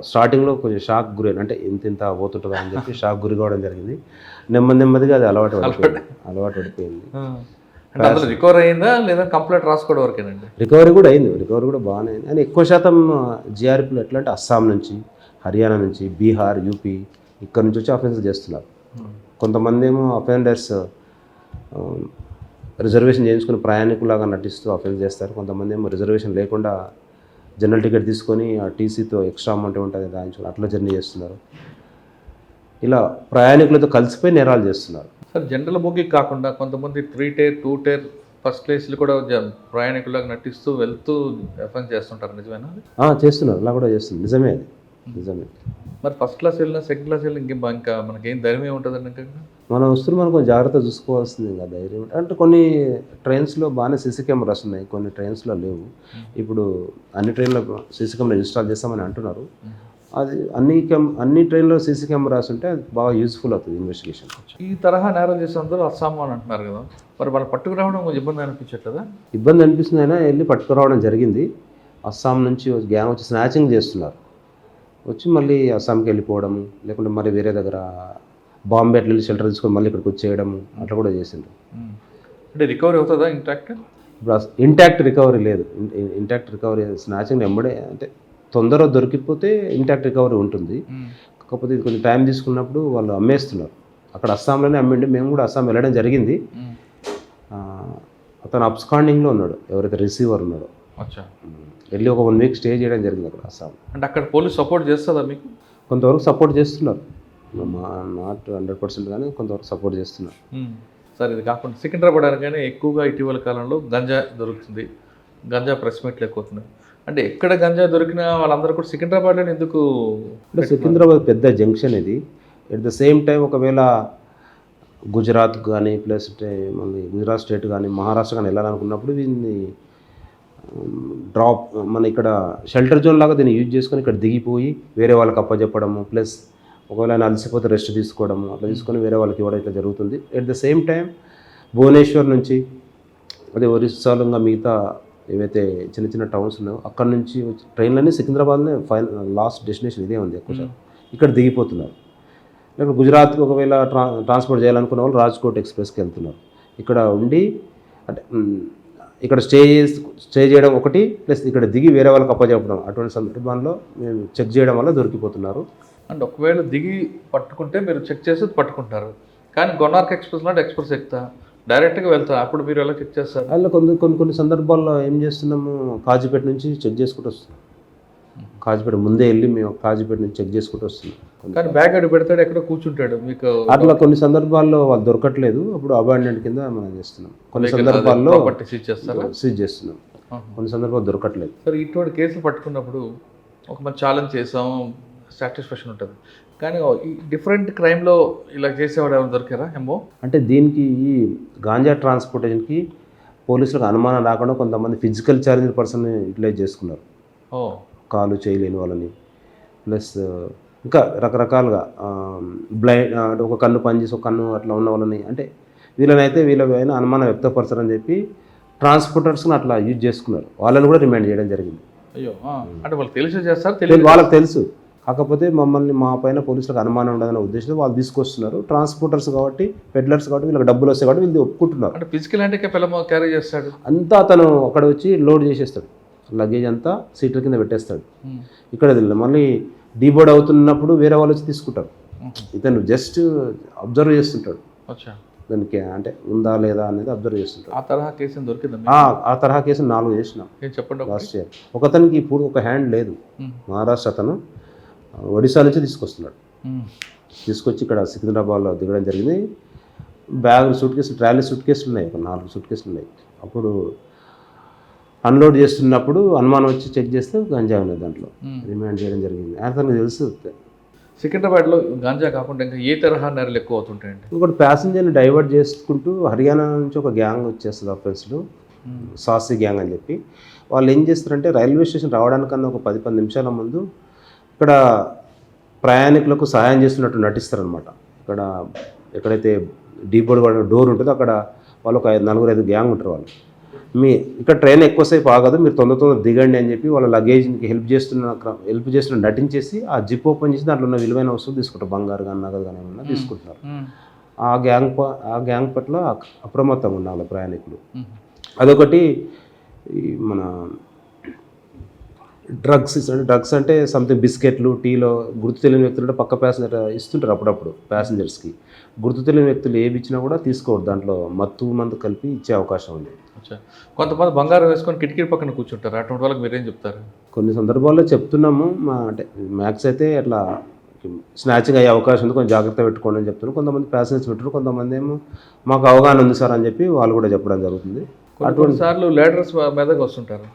స్టార్టింగ్లో కొంచెం షాక్ గురైన, అంటే ఇంత పోతుంటుందా అని చెప్పి షాక్ గురి కావడం జరిగింది. నెమ్మదిగా అది అలవాటు పడిపోయింది. రికవర్ అయిందా లేదా కంప్లైంట్ రాసుకోవడం వరకేనండి? రికవరీ కూడా అయింది, రికవరీ కూడా బాగానే అయింది. అని ఎక్కువ శాతం GRPలో ఎట్లా అంటే అస్సాం నుంచి, హర్యానా నుంచి, బీహార్, యూపీ ఇక్కడ నుంచి వచ్చి అఫెన్స్ చేస్తున్నారు. కొంతమంది ఏమో అఫెండర్స్ రిజర్వేషన్ చేయించుకుని ప్రయాణికులాగా నటిస్తూ అఫెన్స్ చేస్తారు. కొంతమంది ఏమో రిజర్వేషన్ లేకుండా జనరల్ టికెట్ తీసుకొని ఆ టీసీతో ఎక్స్ట్రా అమౌంట్ ఉంటుంది రాయించుకొని అట్లా జర్నీ చేస్తున్నారు. ఇలా ప్రయాణికులతో కలిసిపోయి నేరాలు చేస్తున్నారు. సార్ జనరల్ బోగి కాకుండా కొంతమంది 3 టైర్ 2 టైర్ ఫస్ట్ క్లాస్లు కూడా ప్రయాణికులకు నటిస్తూ వెళ్తూ ఎఫెన్స్ చేస్తుంటారు, నిజమేనా? చేస్తున్నారు, అలా కూడా చేస్తున్నారు. నిజమే, అది నిజమే. మరి ఫస్ట్ క్లాస్ వెళ్ళినా సెకండ్ క్లాస్ వెళ్ళినా ఇంకా మనకేం ధైర్యం ఉంటుందండి? ఇంకా మన వస్తువులు మనం కొంచెం జాగ్రత్త చూసుకోవాల్సింది ఇంకా ధైర్యం. అంటే కొన్ని ట్రైన్స్లో బాగానే సీసీ కెమెరాస్ ఉన్నాయి, కొన్ని ట్రైన్స్లో లేవు. ఇప్పుడు అన్ని ట్రైన్లో సీసీ కెమెరా ఇన్స్టాల్ చేస్తామని అంటున్నారు. అది అన్ని ట్రైన్లో సీసీ కెమెరాస్ ఉంటే అది బాగా యూజ్ఫుల్ అవుతుంది ఇన్వెస్టిగేషన్. ఈ తరహా నేరాలు చేసే అందరూ అస్సాం అని అంటున్నారు కదా, మరి వాళ్ళు పట్టుకురావడం కొంచెం ఇబ్బంది అనిపించట్లేదా? ఇబ్బంది అనిపిస్తుంది, అయినా వెళ్ళి పట్టుకురావడం జరిగింది. అస్సాం నుంచి గ్యాంగ్ వచ్చి స్నాచింగ్ చేస్తున్నారు, వచ్చి మళ్ళీ అస్సాంకి వెళ్ళిపోవడం, లేకుంటే మరి వేరే దగ్గర బాంబే అట్లా వెళ్ళి షెల్టర్ తీసుకొని మళ్ళీ ఇక్కడికి వచ్చేయడం అట్లా కూడా చేసిండ్రు. అంటే రికవరీ అవుతుందా ఇంటాక్ట్? ఇప్పుడు ఇంటాక్ట్ రికవరీ లేదు. ఇంటాక్ట్ రికవరీ స్నాచింగ్ వెంబడే అంటే తొందరగా దొరికిపోతే ఇంటాక్ట్ రికవరీ ఉంటుంది. కాకపోతే ఇది కొంచెం టైం తీసుకున్నప్పుడు వాళ్ళు అమ్మేస్తున్నారు. అక్కడ అస్సాంలోనే అమ్మిండి, మేము కూడా అస్సాం వెళ్ళడం జరిగింది. అతను అబ్స్కాండింగ్లో ఉన్నాడు, ఎవరైతే రిసీవర్ ఉన్నాడో. వెళ్ళి ఒక 1 వీక్ స్టే చేయడం జరిగింది అక్కడ అస్సాం. అంటే అక్కడ పోలీస్ సపోర్ట్ చేస్తుందా మీకు? కొంతవరకు సపోర్ట్ చేస్తున్నారు, నాట్ 100% కానీ కొంతవరకు సపోర్ట్ చేస్తున్నారు. సార్ ఇది కాకుండా సికింద్రాబాద్ అనగానే ఎక్కువగా ఇటీవల కాలంలో గంజా దొరుకుతుంది, గంజా ప్రెస్ మీట్లు ఎక్కుతున్నాయి. అంటే ఎక్కడ గంజా దొరికినా వాళ్ళందరూ కూడా సికింద్రాబాద్లో ఎందుకు? అంటే సికింద్రాబాద్ పెద్ద జంక్షన్ ఇది. ఎట్ ద సేమ్ టైం ఒకవేళ గుజరాత్ కానీ ప్లస్ మళ్ళీ గుజరాత్ స్టేట్ కానీ మహారాష్ట్ర కానీ వెళ్ళాలనుకున్నప్పుడు దీన్ని డ్రాప్ మన ఇక్కడ షెల్టర్ జోన్ లాగా దీన్ని యూజ్ చేసుకొని ఇక్కడ దిగిపోయి వేరే వాళ్ళకి అప్పచెప్పడము, ప్లస్ ఒకవేళ ఆయన అలసిపోతే రెస్ట్ తీసుకోవడము అట్లా తీసుకొని వేరే వాళ్ళకి ఇవ్వడం ఇట్లా జరుగుతుంది. At the same time Bhubaneswar నుంచి అదే ఒరిస్సాలో ఇంకా మిగతా ఏవైతే చిన్న చిన్న టౌన్స్ ఉన్నాయో అక్కడ నుంచి ట్రైన్లన్నీ సికింద్రాబాద్నే లాస్ట్ డెస్టినేషన్ ఇదే ఉంది ఎక్కువ శాతం. ఇక్కడ దిగిపోతున్నారు. లేకపోతే గుజరాత్కి ఒకవేళ ట్రాన్స్పోర్ట్ చేయాలనుకున్న వాళ్ళు రాజ్కోట్ ఎక్స్ప్రెస్కి వెళ్తున్నారు. ఇక్కడ ఉండి అంటే ఇక్కడ స్టే చేయడం ఒకటి, ప్లస్ ఇక్కడ దిగి వేరే వాళ్ళకి అప్పచెప్పడం, అటువంటి సందర్భంలో మేము చెక్ చేయడం వల్ల దొరికిపోతున్నారు. అండ్ ఒకవేళ దిగి పట్టుకుంటే మీరు చెక్ చేసి పట్టుకుంటారు, కానీ గొన్నార్క్ ఎక్స్ప్రెస్ లాంటి ఎక్స్ప్రెస్ ఎక్కుతా డైరెక్ట్గా వెళ్తా, అప్పుడు మీరు ఎలా చెక్ చేస్తారు? అలా కొన్ని సందర్భాల్లో ఏం చేస్తున్నాము, కాజీపేట నుంచి చెక్ చేసుకుంటూ వస్తున్నాం. కాజీపేట ముందే వెళ్ళి మేము కాజీపేట నుంచి చెక్ చేసుకుంటూ వస్తున్నాం. కానీ బ్యాగ్ అడ్డు పెడతాడు, ఎక్కడ కూర్చుంటాడు మీకు. అట్లా కొన్ని సందర్భాల్లో వాళ్ళు దొరకట్లేదు, అప్పుడు అబాండెంట్ కింద మనం చేస్తున్నాం. కొన్ని సందర్భాల్లో సీజ్ చేస్తున్నాం, కొన్ని సందర్భాలు దొరకట్లేదు. సార్ ఇటువంటి కేసులు పట్టుకున్నప్పుడు ఒక మంచి ఛాలెంజ్ చేసాం, సాటిస్ఫాక్షన్ ఉంటుంది. కానీ ఈ డిఫరెంట్ క్రైమ్లో ఇలా చేసేవాడు ఎవరు దొరికారా ఏమో? అంటే దీనికి ఈ గాంజా ట్రాన్స్పోర్టేషన్కి పోలీసులకు అనుమానం రాకుండా కొంతమంది ఫిజికల్ ఛాలెంజ్ పర్సన్ యూటిలైజ్ చేసుకున్నారు. కాలు చేయలేని వాళ్ళని, ప్లస్ ఇంకా రకరకాలుగా బ్లైండ్ ఒక కన్ను పనిచేసి ఒక కన్ను అట్లా ఉన్న వాళ్ళని, అంటే వీళ్ళనైతే వీళ్ళపైన అనుమానం వ్యక్తపరచారని చెప్పి ట్రాన్స్పోర్టర్స్ని అట్లా యూజ్ చేసుకున్నారు. వాళ్ళని కూడా రిమాండ్ చేయడం జరిగింది. అయ్యో, అంటే వాళ్ళు తెలిసి చేస్తారు, తెలియదు వాళ్ళకి తెలుసు. కాకపోతే మా పైన పోలీసులకు అనుమానం ఉండదనే ఉద్దేశంతో వాళ్ళు తీసుకొస్తున్నారు. ట్రాన్స్పోర్టర్స్ కాబట్టి, పెడ్లర్స్ కాబట్టి వీళ్ళకి డబ్బులు వస్తాయి కాబట్టి వీళ్ళు ఒప్పుకుంటున్నారు. అంటే ఫిజికల్ అంటే క్యారీ చేస్తాడు అంతా, అతను అక్కడ వచ్చి లోడ్ చేసేస్తాడు, లగేజ్ అంతా సీట్ల కింద పెట్టేస్తాడు. ఇక్కడ మళ్ళీ డీబోర్డ్ అవుతున్నప్పుడు వేరే వాళ్ళు వచ్చి తీసుకుంటారు. ఇతను జస్ట్ అబ్జర్వ్ చేస్తుంటాడు దానికి, అంటే ఉందా లేదా అనేది అబ్జర్వ్ చేస్తుంటాడు. ఆ తరహా కేసు దొరికింది. ఆ తరహా కేసు 4 చేసినాం చెప్పండి. లాస్ట్ ఇయర్ ఒకతనికి ఇప్పుడు ఒక హ్యాండ్ లేదు, మహారాష్ట్ర అతను ఒడిశా నుంచి తీసుకొచ్చి ఇక్కడ సికింద్రాబాద్లో దిగడం జరిగింది. బ్యాగ్ ట్రాలీ సూట్ కేసులు ఉన్నాయి, ఒక 4 సూట్ కేసులు ఉన్నాయి. అప్పుడు అన్లోడ్ చేస్తున్నప్పుడు అనుమానం వచ్చి చెక్ చేస్తే గంజా ఉన్నది, దాంట్లో రిమాండ్ చేయడం జరిగింది. అతనికి తెలుసు. సికింద్రాబాద్లో గాంజా కాకుండా ఇంకా ఏ తరహా నేరాలు ఎక్కువ అవుతుంటాయండి? ఇంకోటి ప్యాసింజర్ని డైవర్ట్ చేసుకుంటూ హర్యానా నుంచి ఒక గ్యాంగ్ వచ్చేస్తుంది అఫెన్స్లో, సాసి గ్యాంగ్ అని చెప్పి. వాళ్ళు ఏం చేస్తారంటే రైల్వే స్టేషన్ రావడానికన్నా ఒక 10-15 నిమిషాల ముందు ఇక్కడ ప్రయాణికులకు సహాయం చేస్తున్నట్టు నటిస్తారనమాట. ఇక్కడ ఎక్కడైతే డీబోర్డ్ డోర్ ఉంటుందో అక్కడ వాళ్ళు ఒక 4-5 గ్యాంగ్ ఉంటారు. వాళ్ళు ఇక్కడ ట్రైన్ ఎక్కువసేపు ఆగదు, మీరు తొందర దిగండి అని చెప్పి వాళ్ళ లగేజ్కి హెల్ప్ చేస్తున్న నటించేసి ఆ జిప్ ఓపెన్ చేసి దాంట్లో ఉన్న విలువైన వస్తువులు తీసుకుంటారు, బంగారు కానీ నగదు కానీ ఏమన్నా తీసుకుంటున్నారు. ఆ గ్యాంగ్ పట్ల అప్రమత్తంగా ఉండాలి ప్రయాణికులు. అదొకటి. మన డ్రగ్స్ ఇస్తుంటే డ్రగ్స్ అంటే సంథింగ్ బిస్కెట్లు టీలో గుర్తు తెలియని వ్యక్తులు అంటే పక్క ప్యాసింజర్ ఇస్తుంటారు అప్పుడప్పుడు ప్యాసింజర్స్కి. గుర్తు తెలియని వ్యక్తులు ఏవి ఇచ్చినా కూడా తీసుకోవద్దు, దాంట్లో మత్తు మందు కలిపి ఇచ్చే అవకాశం ఉంది. అచ్చా, కొంతమంది బంగారం వేసుకొని కిటికీ పక్కన కూర్చుంటారు, అటువంటి వాళ్ళకి మీరేం చెప్తారు? కొన్ని సందర్భాల్లో చెప్తున్నాము, అంటే మ్యాక్స్ అయితే అట్లా స్నాచింగ్ అయ్యే అవకాశం ఉంది, కొంచెం జాగ్రత్త పెట్టుకోండి అని చెప్తున్నారు. కొంతమంది ప్యాసింజర్స్ పెట్టారు, కొంతమంది ఏమో మాకు అవగాహన ఉంది సార్ అని చెప్పి వాళ్ళు కూడా చెప్పడం జరుగుతుంది. అటువంటి సార్లు లేడర్స్ మీదకి వస్తుంటారు,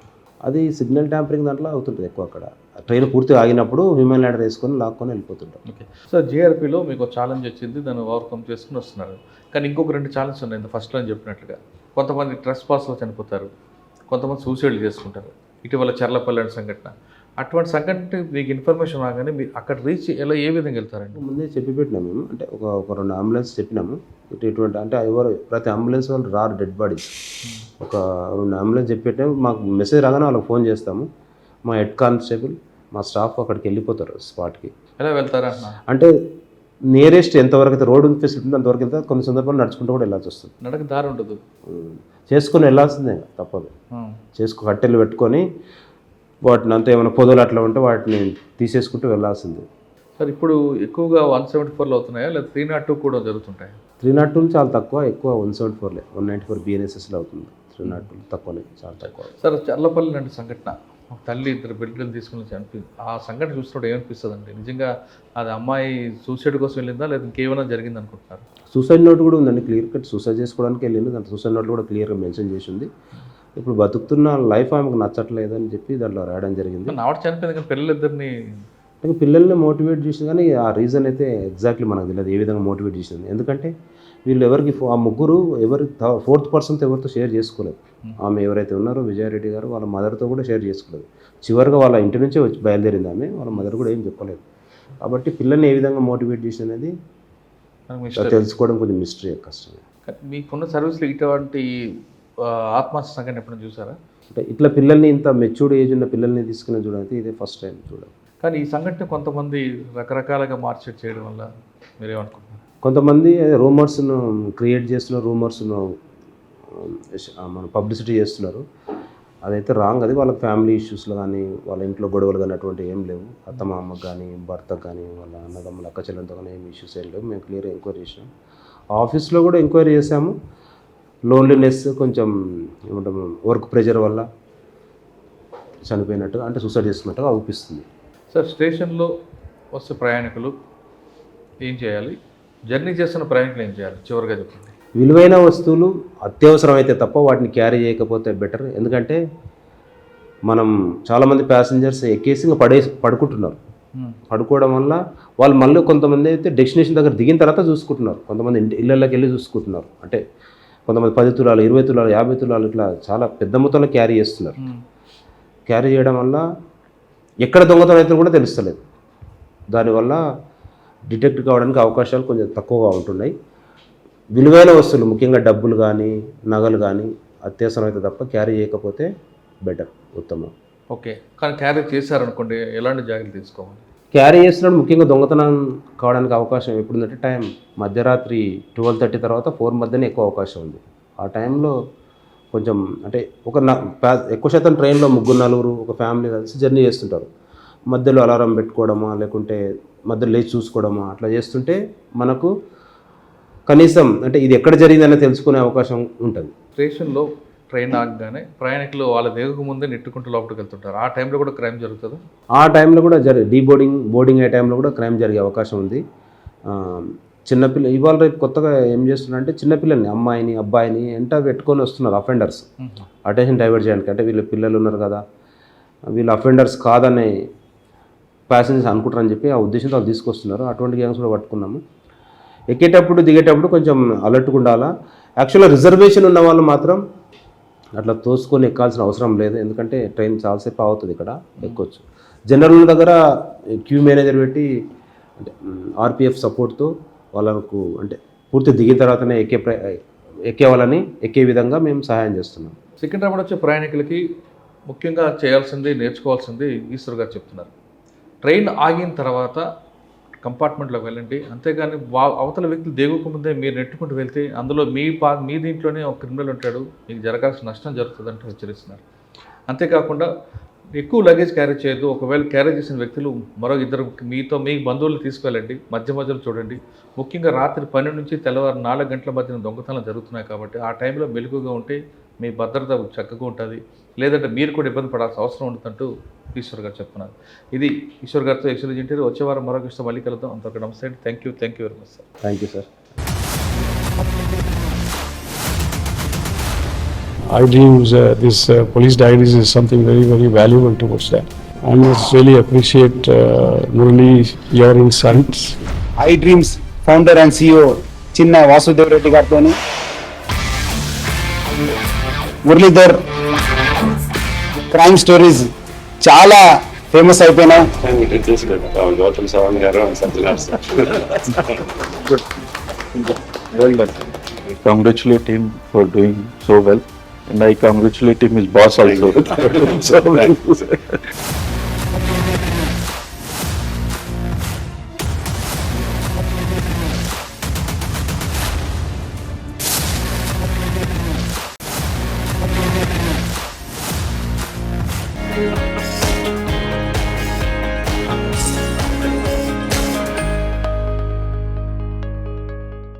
అది సిగ్నల్ ట్యాంపరింగ్ దాంట్లో అవుతుంటుంది ఎక్కువ. అక్కడ ట్రైన్ పూర్తిగా ఆగినప్పుడు హ్యూమన్ ల్యాడర్ వేసుకొని లాక్కొని వెళ్ళిపోతుంటారు. ఓకే సార్, జీఆర్పీలో మీకు ఛాలెంజ్ వచ్చింది, దాన్ని ఓవర్కమ్ చేసుకుని వస్తున్నారు. కానీ ఇంకొక 2 ఛాలెంజ్ ఉన్నాయి ఫస్ట్లో అని చెప్పినట్లుగా. కొంతమంది ట్రెస్ పాస్లో చనిపోతారు, కొంతమంది సూసైడ్ చేసుకుంటారు. ఇటీవల చర్లపల్లి సంఘటన, అటువంటి సంఘటన మీకు ఇన్ఫర్మేషన్ రాగానే మీరు అక్కడ రీచ్ ఏ విధంగా వెళ్తారండి? ముందే చెప్పి పెట్టినాం మేము, అంటే ఒక 2 అంబులెన్స్ చెప్పినాము. ఇటువంటి అంటే ఎవరు ప్రతి అంబులెన్స్ వాళ్ళు రారు డెడ్ బాడీస్. ఒక 2 అంబులెన్స్ చెప్పి పెట్టాము. మాకు మెసేజ్ రాగానే వాళ్ళకి ఫోన్ చేస్తాము. మా హెడ్ కానిస్టేబుల్ మా స్టాఫ్ అక్కడికి వెళ్ళిపోతారు స్పాట్కి. ఎలా వెళ్తారా అంటే నియరెస్ట్ ఎంతవరకు అయితే రోడ్డు ఫెసిలిటీ ఉందో అంతవరకు వెళ్తే కొన్ని సందర్భాలు నడుచుకుంటూ కూడా వెళ్ళాల్సి వస్తుంది. నడక దారి ఉండదు, చేసుకొని వెళ్ళాల్సిందే, తప్పదు. కట్టెలు పెట్టుకొని వాటిని అంతా ఏమైనా పొదలు అట్లా ఉంటే వాటిని తీసేసుకుంటూ వెళ్ళాల్సిందే. సార్ ఇప్పుడు ఎక్కువగా 174లో అవుతున్నాయా లేదా 302 కూడా జరుగుతుంటాయి? 302 చాలా తక్కువ, ఎక్కువ 174లే, 194 BNSSలో అవుతుంది. 302 తక్కువనే, చాలా తక్కువ. సార్ చర్లపల్లి లాంటి సంఘటన, ఒక తల్లి 2 బిడ్డలు తీసుకుని చనిపోయింది. ఆ సంఘటన చూసినప్పుడు ఏమనిపిస్తుంది అండి? నిజంగా అది అమ్మాయి సూసైడ్ కోసం వెళ్ళిందా లేదా ఇంకేమైనా జరిగింది అనుకుంటున్నారు? సూసైడ్ నోట్ కూడా ఉందండి, క్లియర్ కట్ సూసైడ్ చేసుకోవడానికి వెళ్ళింది. దాంట్లో సూసైడ్ నోట్ కూడా క్లియర్గా మెన్షన్ చేసి ఉంది. ఇప్పుడు బతుకుతున్న లైఫ్ ఆమెకు నచ్చట్లేదు అని చెప్పి దాంట్లో రాయడం జరిగింది. ఆవిడ చనిపోయింది కానీ పిల్లలిద్దరిని, పిల్లల్ని మోటివేట్ చేసింది కానీ ఆ రీజన్ అయితే ఎగ్జాక్ట్లీ మనకు తెలియదు ఏ విధంగా మోటివేట్ చేసింది. ఎందుకంటే వీళ్ళు ఎవరికి ఆ ముగ్గురు ఎవరి 4th పర్సన్తో ఎవరితో షేర్ చేసుకోలేదు. ఆమె ఎవరైతే ఉన్నారో విజయారెడ్డి గారు వాళ్ళ మదర్తో కూడా షేర్ చేసుకోలేదు. చివరిగా వాళ్ళ ఇంటి నుంచే వచ్చి బయలుదేరింది ఆమె, వాళ్ళ మదర్ కూడా ఏం చెప్పలేదు. కాబట్టి పిల్లల్ని ఏ విధంగా మోటివేట్ చేసింది అనేది తెలుసుకోవడం కొంచెం మిస్టరీ, కష్టమే. మీకున్న సర్వీస్లో ఇటువంటి ఆత్మహత్య సంఘటన ఎప్పుడైనా చూసారా? అంటే ఇట్లా పిల్లల్ని ఇంత మెచ్యూర్డ్ ఏజ్ ఉన్న పిల్లల్ని తీసుకుని చూడాలి, ఇదే ఫస్ట్ టైం చూడాలి. కానీ ఈ సంఘటన కొంతమంది రకరకాలుగా మార్కెట్ చేయడం వల్ల మీరేమనుకుంటున్నారు? కొంతమంది రూమర్స్ను క్రియేట్ చేస్తున్నారు, రూమర్స్ను మన పబ్లిసిటీ చేస్తున్నారు. అదైతే రాంగ్. అది వాళ్ళ ఫ్యామిలీ ఇష్యూస్లో కానీ వాళ్ళ ఇంట్లో గొడవలు కానీ అటువంటి ఏం లేవు. అత్తమామకు కానీ భర్తకు కానీ వాళ్ళ అన్నదమ్ముల అక్క చెల్లెలతో కానీ ఏం ఇష్యూస్ ఏం లేవు. మేము క్లియర్గా ఎంక్వైరీ చేసినాం. ఆఫీస్లో కూడా ఎంక్వైరీ చేసాము. లోన్లీనెస్, కొంచెం ఏమంటాము వర్క్ ప్రెషర్ వల్ల చనిపోయినట్టుగా, అంటే సూసైడ్ చేసుకున్నట్టుగా అవుపిస్తుంది. సార్ స్టేషన్లో వస్తే ప్రయాణికులు ఏం చేయాలి? జర్నీ చేస్తున్న ప్రయాణికులు ఏం చేయాలి? చివరిగా చెప్పండి. విలువైన వస్తువులు అత్యవసరం అయితే తప్ప వాటిని క్యారీ చేయకపోతే బెటర్. ఎందుకంటే మనం చాలామంది ప్యాసింజర్స్ ఎక్కేసి ఇంకా పడుకుంటున్నారు. పడుకోవడం వల్ల వాళ్ళు మళ్ళీ కొంతమంది అయితే డెస్టినేషన్ దగ్గర దిగిన తర్వాత చూసుకుంటున్నారు. కొంతమంది ఇళ్ళకి వెళ్ళి చూసుకుంటున్నారు. అంటే కొంతమంది 10 తులాలు 20 తులాలు 50 తులాలు ఇట్లా చాలా పెద్ద మొత్తంలో క్యారీ చేస్తున్నారు. క్యారీ చేయడం వల్ల ఎక్కడ దొంగతనం అయితే కూడా తెలుస్తలేదు. దానివల్ల డిటెక్ట్ కావడానికి అవకాశాలు కొంచెం తక్కువగా ఉంటున్నాయి. విలువైన వస్తువులు ముఖ్యంగా డబ్బులు కానీ నగలు కానీ అత్యవసరం అయితే తప్ప క్యారీ చేయకపోతే బెటర్, ఉత్తమం. ఓకే, కానీ క్యారీ చేశారనుకోండి ఎలాంటి జాగ్రత్తలు తీసుకోవాలి? క్యారీ చేస్తున్నప్పుడు ముఖ్యంగా దొంగతనం కావడానికి అవకాశం ఎప్పుడుందంటే టైం మధ్యరాత్రి 12:30 తర్వాత 4 మధ్యనే ఎక్కువ అవకాశం ఉంది. ఆ టైంలో కొంచెం అంటే ఎక్కువ శాతం ట్రైన్లో 3-4 ఒక ఫ్యామిలీ కలిసి జర్నీ చేస్తుంటారు. మధ్యలో అలారం పెట్టుకోవడమా లేకుంటే మధ్యలో లేచి చూసుకోవడమా అట్లా చేస్తుంటే మనకు కనీసం అంటే ఇది ఎక్కడ జరిగిందనే తెలుసుకునే అవకాశం ఉంటుంది. స్టేషన్లో ట్రైన్ ఆగగానే ప్రయాణికులు వాళ్ళ దిగక ముందే నెట్టుకుంటూ లోపలికి వెళ్తుంటారు. ఆ టైంలో కూడా క్రైమ్ జరుగుతుందా? ఆ టైంలో కూడా బోర్డింగ్ అయ్యే టైంలో కూడా క్రైమ్ జరిగే అవకాశం ఉంది. చిన్నపిల్ల ఇవాళ రేపు కొత్తగా ఏం చేస్తున్నారంటే చిన్నపిల్లల్ని అమ్మాయిని అబ్బాయిని ఎంట పెట్టుకొని వస్తున్నారు అఫెండర్స్, అటెన్షన్ డైవర్ట్ చేయడానికి. అంటే వీళ్ళు పిల్లలు ఉన్నారు కదా, వీళ్ళు అఫెండర్స్ కాదని ప్యాసింజర్స్ అనుకుంటారని చెప్పి ఆ ఉద్దేశంతో వాళ్ళు తీసుకొస్తున్నారు. అటువంటి గ్యాంగ్స్ కూడా పట్టుకున్నాము. ఎక్కేటప్పుడు దిగేటప్పుడు కొంచెం అలర్ట్గా ఉండాలా. యాక్చువల్గా రిజర్వేషన్ ఉన్న వాళ్ళు మాత్రం అట్లా తోసుకొని ఎక్కాల్సిన అవసరం లేదు. ఎందుకంటే ట్రైన్ చాలాసేపు అవుతుంది, ఇక్కడ ఎక్కొచ్చు. జనరల్ దగ్గర క్యూ మేనేజర్ పెట్టి అంటే ఆర్పిఎఫ్ సపోర్ట్తో వాళ్ళకు అంటే పూర్తి దిగిన తర్వాతనే ఎక్కే వాళ్ళని ఎక్కే విధంగా మేము సహాయం చేస్తున్నాం. సికింద్రాబాద్ వచ్చే ప్రయాణికులకి ముఖ్యంగా చేయాల్సింది నేర్చుకోవాల్సింది ఈశ్వర్ గారు చెప్తున్నారు. ట్రైన్ ఆగిన తర్వాత కంపార్ట్మెంట్లోకి వెళ్ళండి, అంతేగాని అవతల వ్యక్తులు దిగక ముందే మీరు నెట్టుకుంటూ వెళ్తే అందులో మీ దీంట్లోనే ఒక క్రిమినల్ ఉంటాడు, మీకు జరగాల్సిన నష్టం జరుగుతుందంటే హెచ్చరిస్తున్నారు. అంతేకాకుండా ఎక్కువ లగేజ్ క్యారీ చేయొద్దు. ఒకవేళ క్యారీ చేసిన వ్యక్తులు మరో ఇద్దరు మీ బంధువులు తీసుకెళ్ళండి. మధ్యలో చూడండి. ముఖ్యంగా రాత్రి 12 నుంచి తెల్లవారు 4 గంటల మధ్యన దొంగతనాలు జరుగుతున్నాయి కాబట్టి ఆ టైంలో మెలకుగా ఉంటే మీ భద్రత చక్కగా ఉంటుంది. లేదంటే మీరు కూడా ఇబ్బంది పడాల్సిన అవసరం ఉంటుందంటూ ఈశ్వర్ గారు చెప్తున్నారు. ఇది ఈశ్వర్ గారితో ఎక్స్క్లూజివ్ ఇంటర్వ్యూ. వచ్చే వారం మరొక ఇష్టం మళ్ళీ కలుద్దాం. అంతవరకు నమస్తే అండి. Thank you very much sir. Thank you sir. iDreams, this police diaries is something very, very valuable towards that. I must really appreciate Murali, your insights. iDreams founder and CEO చిన్న వాసుదేవ్ రెడ్డి గారితో మురళీధర్ క్రైమ్ స్టోరీస్ చాలా famous అయిపోయినాయి. Gautam Savan garu and something else. Well done. I congratulate him for doing so well, and I congratulate him his boss also. So well.